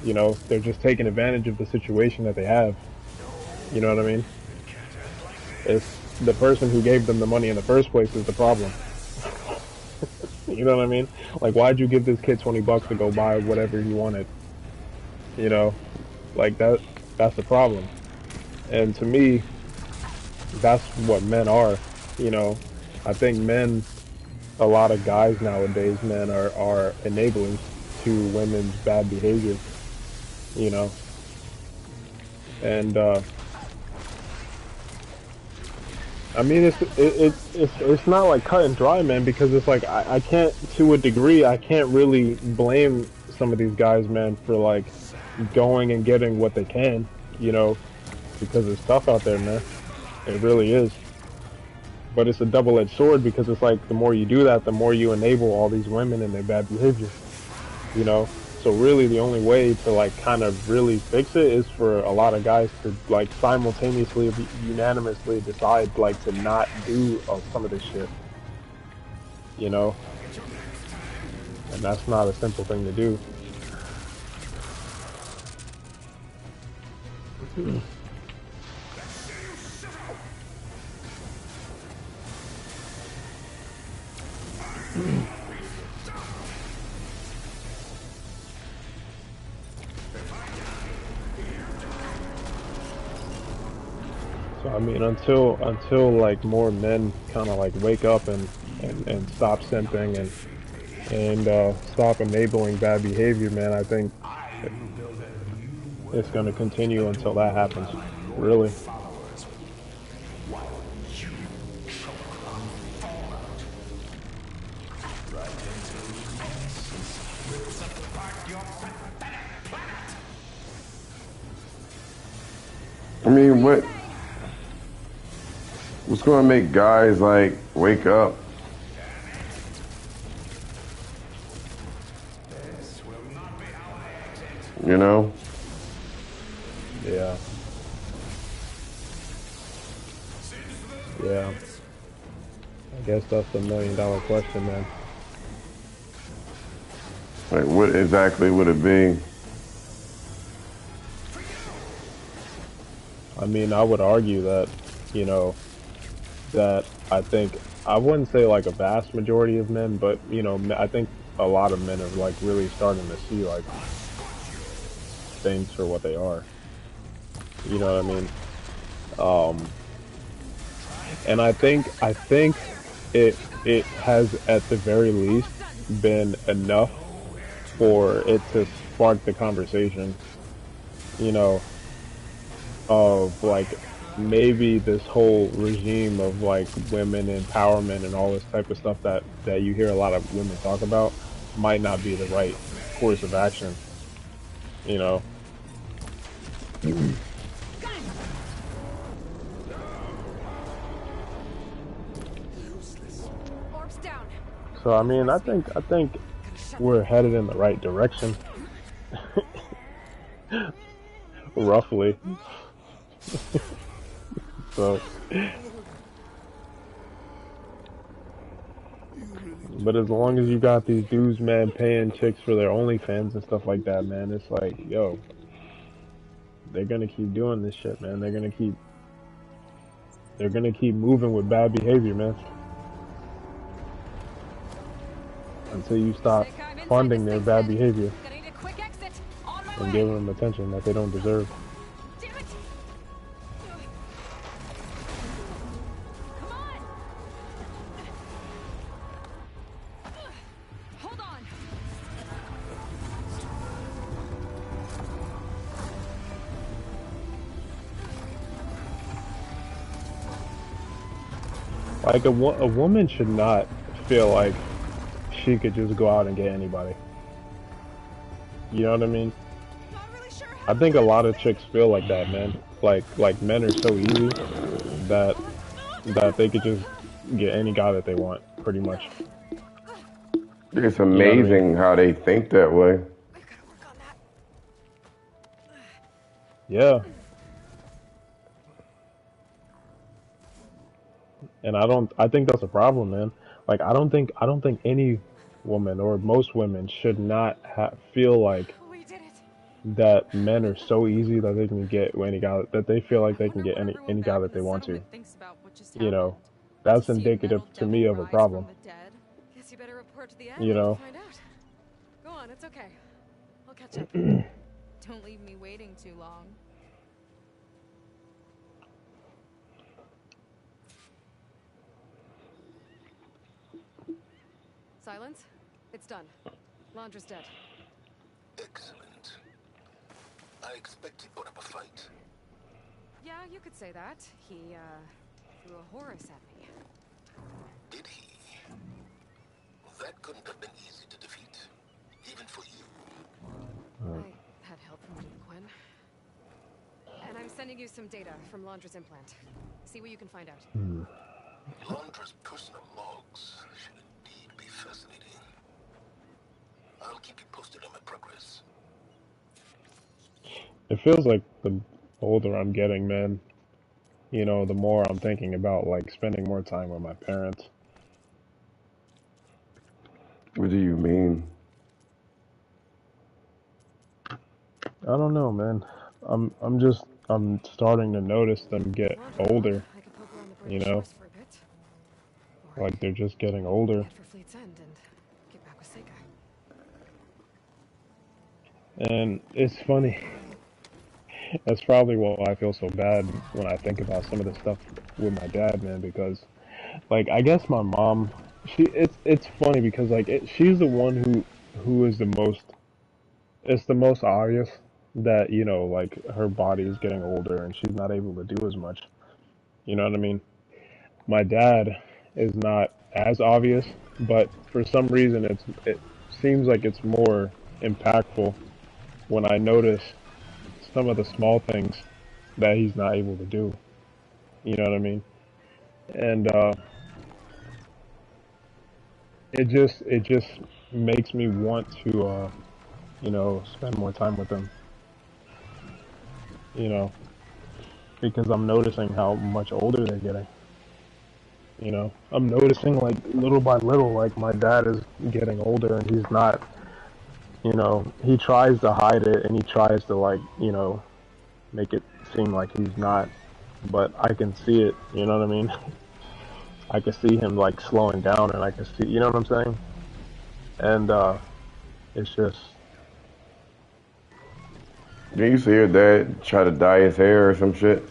You know, they're just taking advantage of the situation that they have. You know what I mean? It's the person who gave them the money in the first place is the problem. You know what I mean? Like, why'd you give this kid $20 to go buy whatever he wanted? You know, like that's the problem. And to me, that's what men are. You know, I think men, a lot of guys nowadays, men are enabling to women's bad behavior. You know, and I mean, it's not like cut and dry, man, because it's like I can't, to a degree, I can't really blame some of these guys, man, for like going and getting what they can, you know, because it's tough out there, man. It really is. But it's a double-edged sword because it's like the more you do that, the more you enable all these women and their bad behavior, you know. So really the only way to like kind of really fix it is for a lot of guys to like simultaneously, unanimously decide like to not do some of this shit, you know. And that's not a simple thing to do. So I mean, until like more men kind of like wake up and stop simping and stop enabling bad behavior, man, I think it's gonna continue until that happens, really. I mean, what's going to make guys like wake up? You know? Yeah. Yeah. I guess that's the $1 million question, man. Like, what exactly would it be? I mean, I would argue that, you know, that I think, I wouldn't say like a vast majority of men, but, you know, I think a lot of men are like really starting to see like things for what they are. You know what I mean? And I think it has at the very least been enough for it to spark the conversation, you know, of like maybe this whole regime of like women empowerment and all this type of stuff that you hear a lot of women talk about might not be the right course of action, you know. So I mean, I think we're headed in the right direction. Roughly. So, but as long as you got these dudes, man, paying chicks for their OnlyFans and stuff like that, man, it's like, yo, they're gonna keep doing this shit, man. They're gonna keep moving with bad behavior, man. Until you stop funding their bad behavior and giving them attention that they don't deserve. Like a woman should not feel like she could just go out and get anybody. You know what I mean? Not really sure I how. think a lot of chicks feel like that, man. Like men are so easy that they could just get any guy that they want, pretty much. It's You know what I mean? amazing how they think that way. I gotta work on that. Yeah. And I think that's a problem, man. Like I don't think any woman or most women should not feel like We did it. that men are so easy that they can get any guy that they feel like I they can wonder get what everyone any guy back that in they the want to. settlement thinks about what just You know, happened. that's To see a indicative metal to me devil of a rise problem. from the dead. Guess you better report to the You admin to know. find out. Go on, it's okay. I'll catch up. Don't leave me waiting too long. Silence. It's done. Laundra's dead. Excellent. I expect he put up a fight. Yeah, you could say that. He, threw a Horus at me. Did he? That couldn't have been easy to defeat. Even for you. I had help from Duke Quinn. And I'm sending you some data from Laundra's implant. See what you can find out. Laundra's personal logs should indeed be fascinating. I'll keep you posted on my progress. It feels like the older I'm getting, man, you know, the more I'm thinking about like spending more time with my parents. What do you mean? I don't know, man. I'm starting to notice them get Laundra older, gone. I could poke around the you British know? shores for a bit. Or Like they're just getting older. head for Fleet's End and get back with Seika. And it's funny. That's probably why I feel so bad when I think about some of the stuff with my dad, man, because like I guess my mom, it's funny because like she's the one who is the most, it's the most obvious that, you know, like her body is getting older and she's not able to do as much. You know what I mean? My dad is not as obvious, but for some reason it seems like it's more impactful when I notice some of the small things that he's not able to do. You know what I mean? And it just makes me want to you know, spend more time with him. You know, because I'm noticing how much older they're getting. You know, I'm noticing like little by little, like my dad is getting older and he's not. You know, he tries to hide it and he tries to like, you know, make it seem like he's not, but I can see it, you know what I mean? I can see him like slowing down and I can see, you know what I'm saying? And it's just, Did you see your dad try to dye his hair or some shit?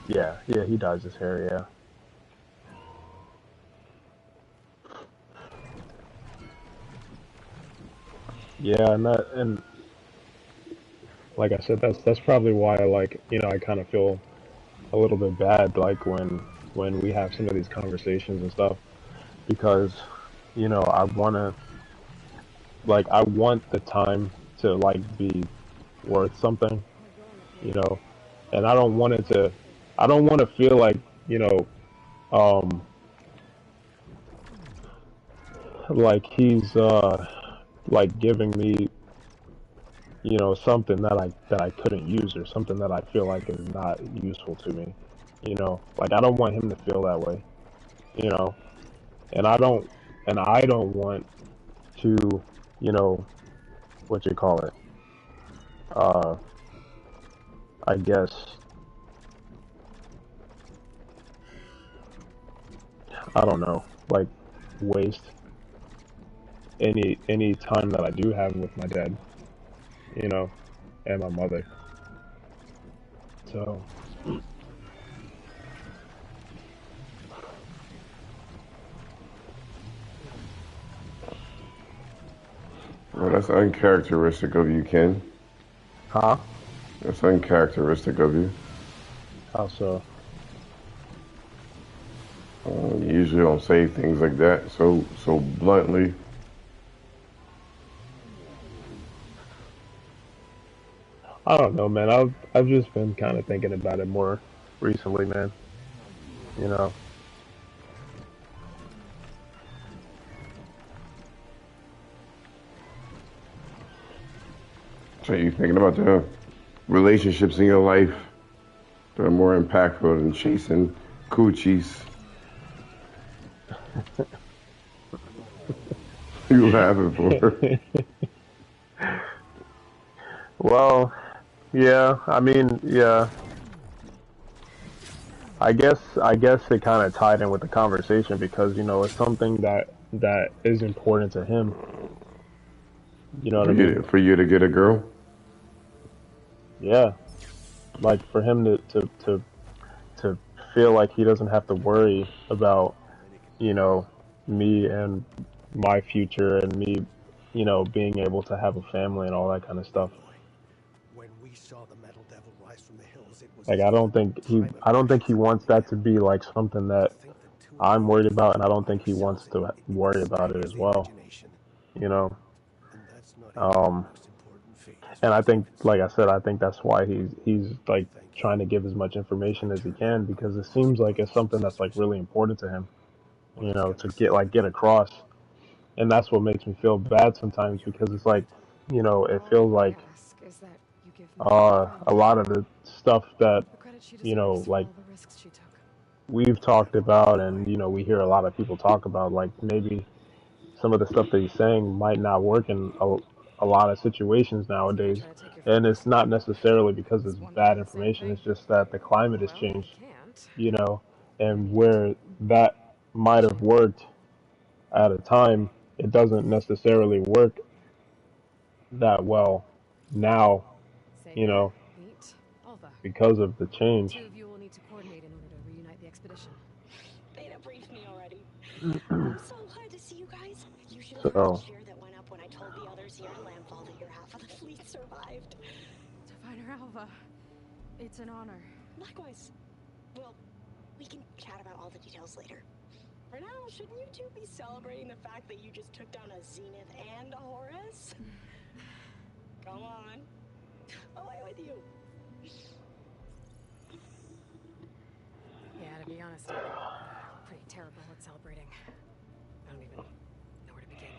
yeah, he dyes his hair, yeah. Yeah, and like I said, that's probably why I like, you know, I kind of feel a little bit bad like when we have some of these conversations and stuff because, you know, I want the time to like be worth something, you know, and I don't want to feel like, you know, um, like he's like giving me, you know, something that I couldn't use or something that I feel like is not useful to me, you know, like I don't want him to feel that way, you know, and I don't want to, you know, what you call it, uh, I guess, I don't know, like waste any time that I do have with my dad, you know, and my mother. So Well, that's uncharacteristic of you, Ken. huh? That's uncharacteristic of you. How so? usually don't say things like that so bluntly. I don't know, man. I've just been kind of thinking about it more recently, man. You know. So you thinking about the relationships in your life that are more impactful than chasing coochies. You laughing for? Well, yeah. I mean, yeah. I guess it kind of tied in with the conversation because it's something that is important to him. You know what I mean? For you to get a girl? Yeah. Like for him to feel like he doesn't have to worry about you know me and my future and me being able to have a family and all that kind of stuff. When we saw the metal devil rise from the hills, it was Like as if I don't think he wants that to be like something to that think the two of I'm you worried could about, and I find don't think he wants yourselves to in worry about it as inspired the well. imagination. You know. And that's not even the Um, most important phase, as and far I as I'm think, like I concerned. said, I think that's why he's like Thank you. trying to give as much information I as he turn now can to because my it lost seems like it's brothers and something that's like sisters. really important to him. What else can To I say? get across, and that's what makes me feel bad sometimes You're because really it's like, right. it All feels I like ask is that you give Mary a credit. lot of the stuff that The credit she deserves for like all the risks she took. we've talked about, and we hear a lot of people talk about, like maybe some of the stuff that he's saying might not work in a lot of situations So you nowadays. try to take your And it's fingers. not necessarily because it's Does one bad mean the same information. thing? It's just that the climate has Well, it changed, can't. and And yet, where that might have worked at a time, it doesn't necessarily work that well now, you Sager, know, Pete, Alva. because of the The change. two of you will need to coordinate in order to reunite the expedition. Beta briefed me already. I'm so glad to see you guys. You should have heard the So, cheer that went up when I told the others here in Landfall that your half of the fleet survived. To find her Alva. It's an honor. Likewise. Well, we can chat about all the details later. For now, shouldn't you two be celebrating the fact that you just took down a Zenith and a Horus? Come on. Away with you. Yeah, to be honest, I'm pretty terrible at celebrating. I don't even know where to begin.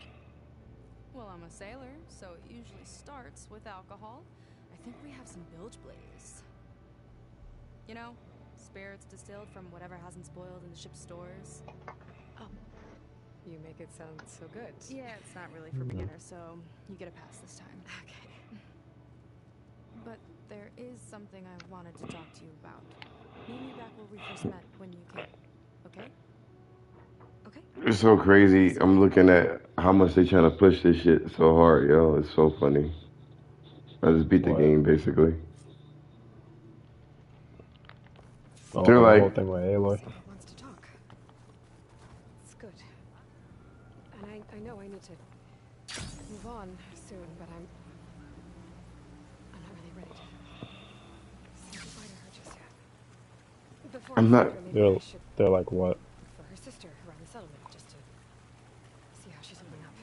Well, I'm a sailor, so it usually starts with alcohol. I think we have some bilge blaze. You know, spirits distilled from whatever hasn't spoiled in the ship's stores. Oh. You make it sound so good. Yeah, it's not really for beginners, so you get a pass this time. Okay. But there is something I wanted to talk to you about. Meet me back where we first met when you came. Okay? Okay? It's so crazy. I'm looking at how much they trying to push this shit so hard, yo. It's so funny. I just beat the what? game basically. They're Oh, the whole like, thing with Aloy. Someone wants to talk. It's good. And I know I need to move on soon, but I'm not really ready to say goodbye to her just yet. Before I I'm leave not. her, maybe I should They're like what? for her sister around the settlement just to see how she's holding up.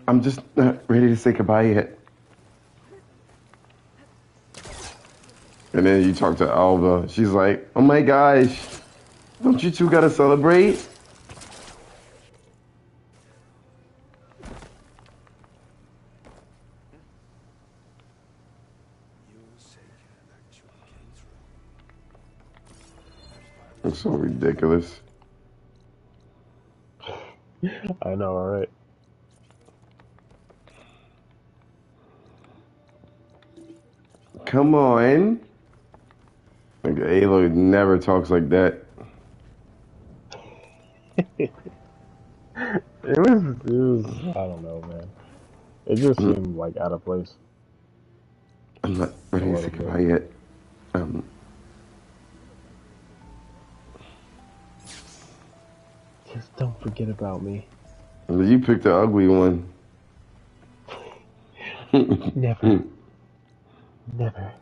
I'm just not ready to say goodbye yet. And then you talk to Alva. She's like, "Oh my gosh, don't you two gotta celebrate?" You say that actually came through. It's so ridiculous. I know, all right. Come on. Like Aloy never talks like that. It was, I don't know, man. It just seemed like out of place I'm not a ready to say little bit. goodbye yet. Um, Just don't forget about me. you picked the ugly one. Never. Never.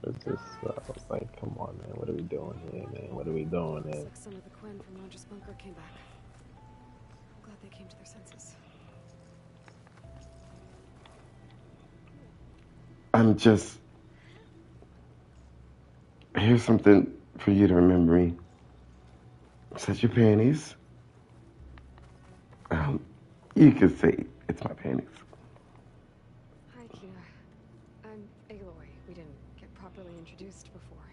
It's just like, come on, man. What are we doing here, man? What are we doing Looks here? like some of the Quen from Roger's bunker came back. I'm glad they came to their senses. I'm just. Here's something for you to remember me. Set your panties. You could say it's my panties. Hi, Kina. I'm Aloy. We didn't get properly introduced before.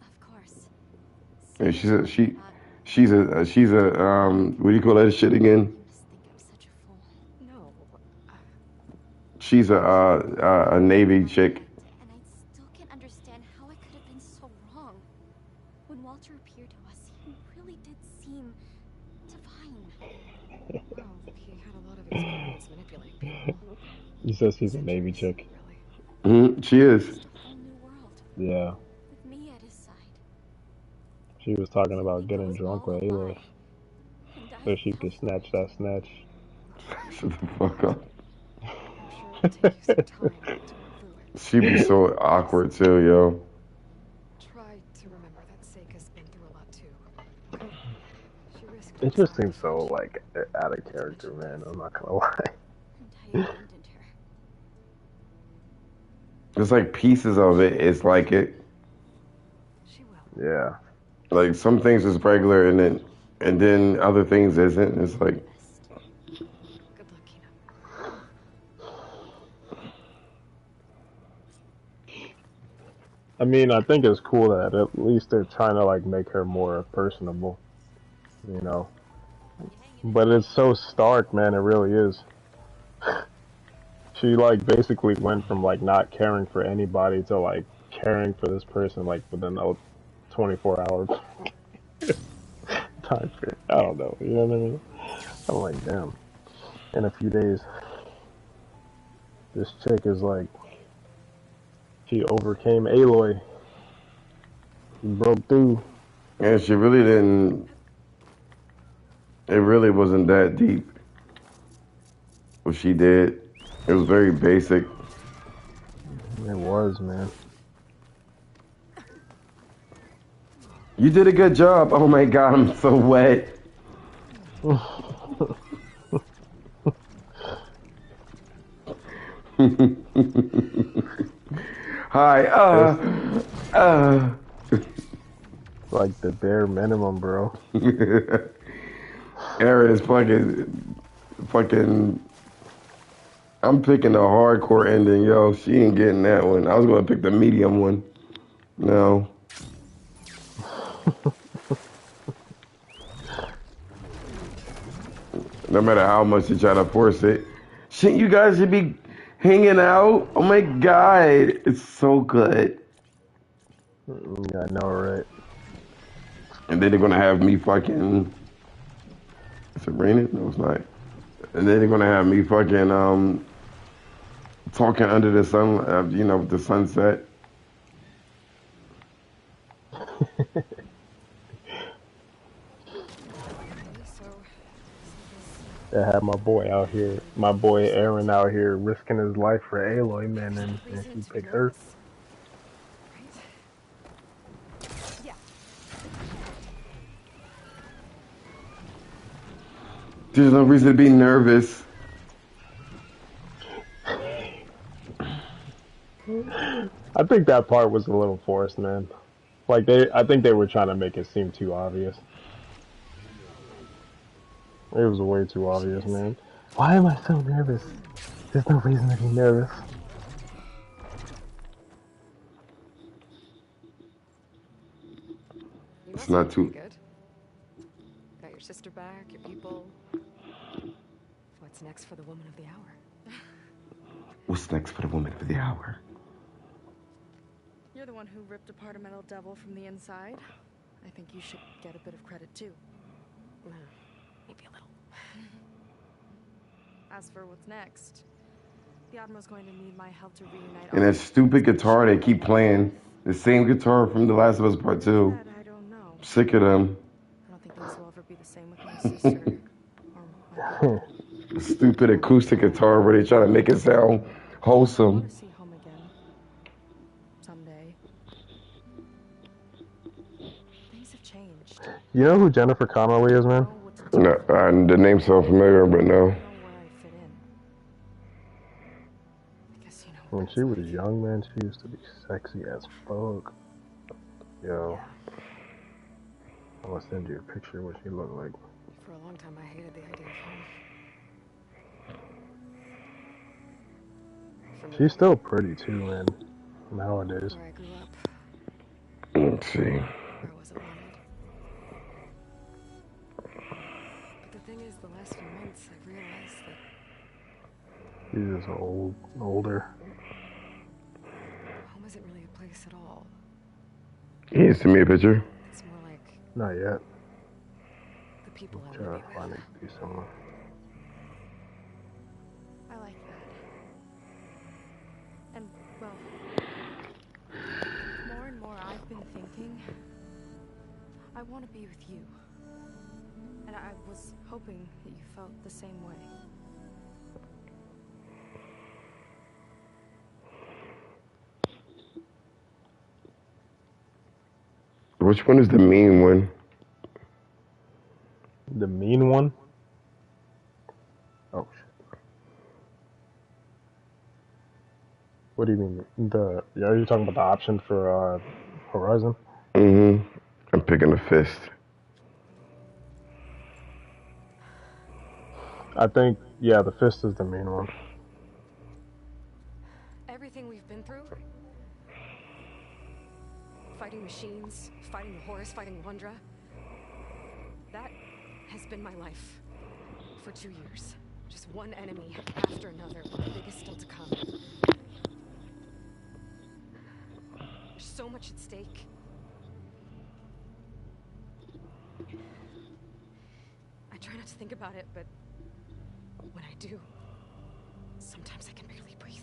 Of course. Yeah, she's a what do you call that shit again? I must think I'm such a fool. No. She's a Navy chick. And I still can't understand how I could have been so wrong. When Walter appeared to us, he really did seem divine. Well, he had a lot of experience manipulating people. He says he's a Navy chick. Really. She is. It's a whole new world Yeah. with me at his side. She was talking about getting drunk with Aloy so she could snatch that snatch. Shut the fuck up. I'm sure it'll take you some time to work through it. She be so awkward too, yo. Try to remember that Seika's been through a lot too. She risked It just seems so like out of character, man. I'm not gonna lie. And I abandoned her. It's like pieces of it. It's like it. She will. Yeah. Like some things is regular, and then other things isn't. It's like Good luck, Kina. I mean, I think it's cool that at least they're trying to like make her more personable, you know. But it's so stark, man. It really is. She like basically went from like not caring for anybody to like caring for this person like within a 24-hour time period. I don't know. You know what I mean? I'm like, damn. In a few days, this chick is like, she overcame Aloy. She broke through. and she really didn't. It really wasn't that deep. What she did, it was very basic. It was, man. You did a good job. Oh my god, I'm so wet. Hi, Like the bare minimum, bro. Aaron is fucking. I'm picking the hardcore ending, yo. She ain't getting that one. I was gonna pick the medium one. No. No matter how much you try to force it. Shit, you guys should be hanging out. Oh my god, it's so good. Yeah, I know, right? And then they're gonna have me fucking. Is it raining? No, it's not. And then they're gonna have me fucking talking under the sun, you know, the sunset. I had my boy out here, my boy Aaron out here risking his life for Aloy, man, and he picked her. Yeah. There's no reason to be nervous. I think that part was a little forced, man. Like I think they were trying to make it seem too obvious. It was way too obvious, man. Why am I so nervous? There's no reason to be nervous. It's not too. Good. Got your sister back, your people. What's next for the woman of the hour? What's next for the woman of the hour? You're the one who ripped apart a metal devil from the inside. I think you should get a bit of credit too. Maybe a little. As for what's next, the Admiral's going to need my help to reunite. And that stupid guitar they keep playing. The same guitar from The Last of Us Part 2. I don't know. Sick of them. I don't think things will ever be the same with my sister. Or my Stupid acoustic guitar where they try to make it sound I wholesome. want to see home again. Someday. You know who Jennifer Connelly is, man? No, the name sounds familiar, but no. Know where I fit in. Because you know When what she was that's like. young, man, she used to be sexy as fuck. Yo, I'm gonna send you a picture of what she looked like. For a long time, I hated the idea of home. For me, She's still pretty too, man. Nowadays. where I grew up, Let's see. where I wasn't wanted. But the thing is, the last few months, I've realized that She's just older. home isn't really a place at all. Can you send me a picture? It's more like Not yet. the people I Try want to to be find with. a decent one. I like that. And, well, more and more I've been thinking, I want to be with you. And I was hoping that you felt the same way. Which one is the mean one? The mean one? Oh shit. What do you mean? Are you talking about the option for Horizon? Mm-hmm. I'm picking the fist. I think, yeah, the fist is the mean one. Everything we've been through, fighting machines, fighting the Horus, fighting Lundra, that has been my life for 2 years. Just one enemy after another, but the biggest still to come. There's so much at stake. I try not to think about it, but when I do, sometimes I can barely breathe.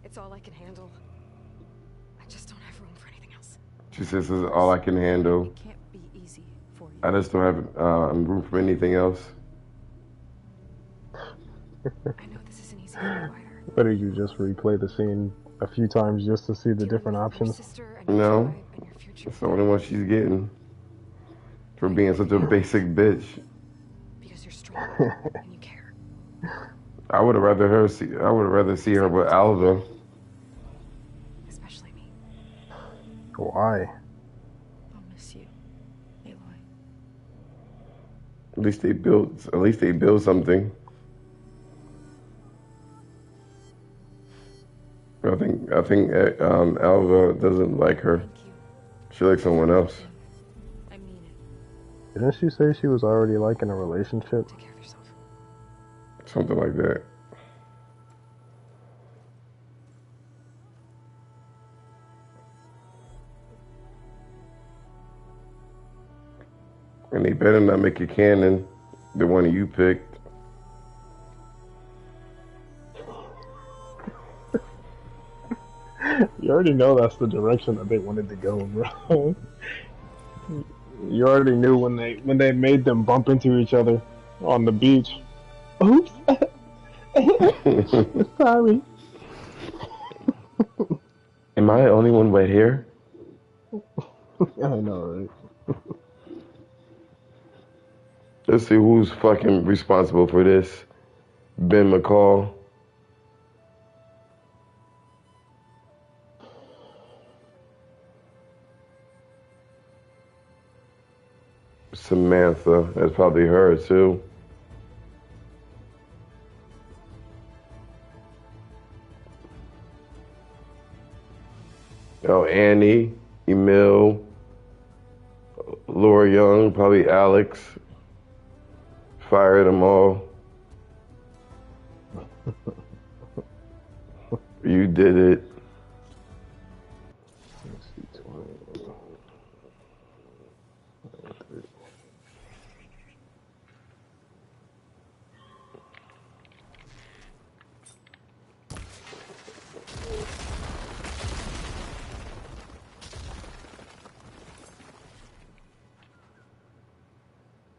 It's all I can handle. I just don't have room for anything else. She says this is all I can handle. It can't be easy for you. I just don't have room for anything else. I know this isn't easy for you either. But did you just replay the scene a few times just to see the different options? No, it's the only one she's getting for being such a basic bitch. Because you're strong and you care. I would have rather see her with Alva. Especially me. Why? I'll miss you, Aloy. At least they build something. I think Alva doesn't like her. Thank you. She likes someone else. I mean it. Didn't she say she was already like in a relationship? Take care of yourself. Something like that. And they better not make it canon, the one you picked. You already know that's the direction that they wanted to go, bro. You already knew when they made them bump into each other on the beach. Oops. Sorry. Am I the only one wet here? I know, right? Let's see who's fucking responsible for this. Ben McCall. Samantha. That's probably her too. Oh, Annie, Emil, Laura Young, probably Alex. Fire them all. You did it.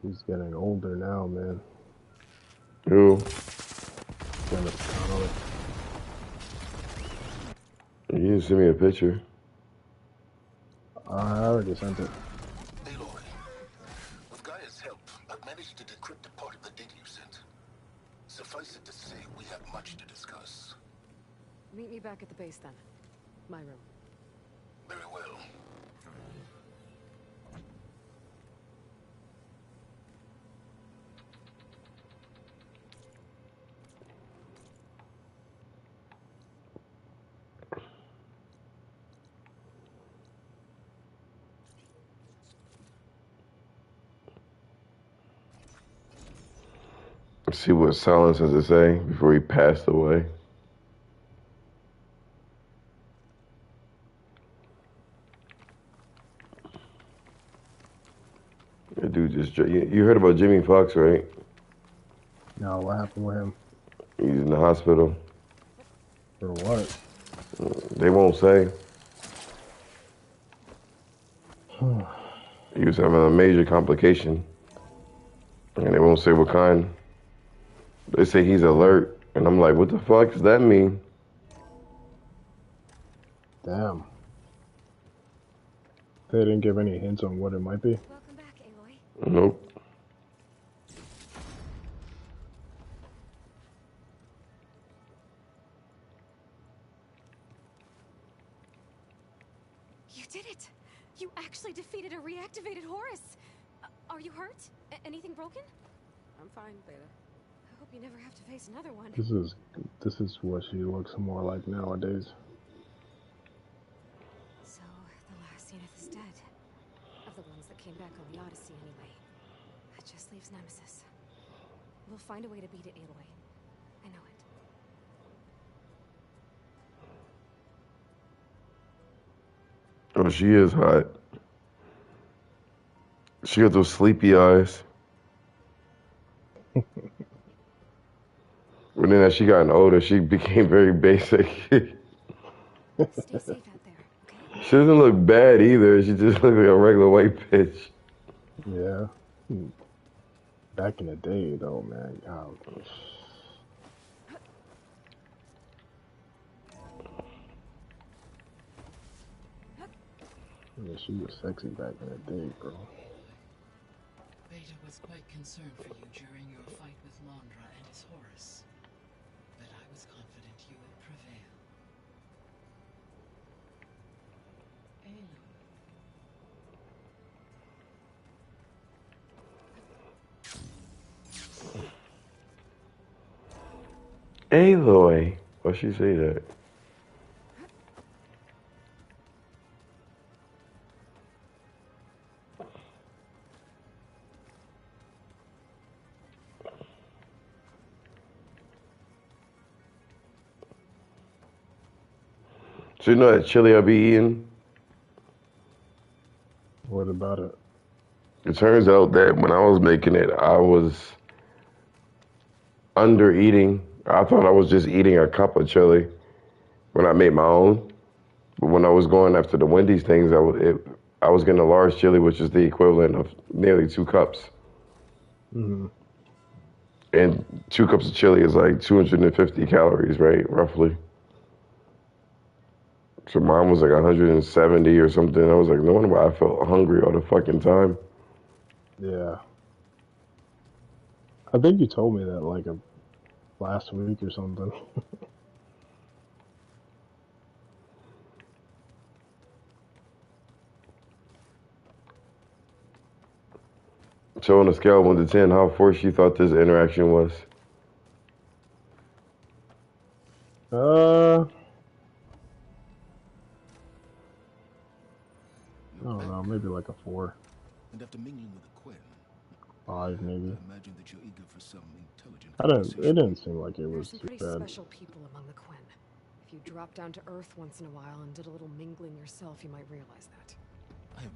He's getting older now, man. Who? Jennifer Connelly. You didn't send me a picture. already sent it. Aloy, with Gaia's help, I've managed to decrypt a part of the data you sent. Suffice it to say, we have much to discuss. Meet me back at the base then. My room. Very well. Let's see what Silence has to say before he passed away. That dude just... You heard about Jimmy Fox, right? No, what happened with him? He's in the hospital. For what? They won't say. He was having a major complication. And they won't say what kind. They say he's alert. And I'm like, what the fuck does that mean? Damn. They didn't give any hints on what it might be. Welcome back, Aloy. Nope. You did it! You actually defeated a reactivated Horus! Are you hurt? Anything broken? I'm fine, Beta. I hope you never have to face another one. This is what she looks more like nowadays. So, the last Zenith is dead. Of the ones that came back on the Odyssey, anyway. That just leaves Nemesis. We'll find a way to beat it, Aloy. I know it. Oh, she is hot. She got those sleepy eyes. But then as she gotten older, she became very basic. Stay safe out there, okay? She doesn't look bad either. She just looks like a regular white bitch. Yeah. Back in the day, though, man. Yeah, she was sexy back in the day, bro. Beta was quite concerned for you during your fight with Londra and his Horus. But I was confident you would prevail. Aloy. Aloy. Why'd she say that? So you know that chili I be eating? What about it? It turns out that when I was making it, I was under eating. I thought I was just eating a cup of chili when I made my own. But when I was going after the Wendy's things, I was getting a large chili, which is the equivalent of nearly 2 cups. Mm-hmm. And 2 cups of chili is like 250 calories, right? Roughly. So mine was like 170 or something. I was like, no wonder why I felt hungry all the fucking time. Yeah. I think you told me that like last week or something. So on a scale of 1 to 10, how forced you thought this interaction was? I don't know, maybe like a 4. And after mingling with a Quen, 5 maybe. I imagine that you're eager for some intelligent It didn't seem like it was There's some too pretty bad. special people among the Quen. If you dropped down to Earth once in a while and did a little mingling yourself, you might realize that. I have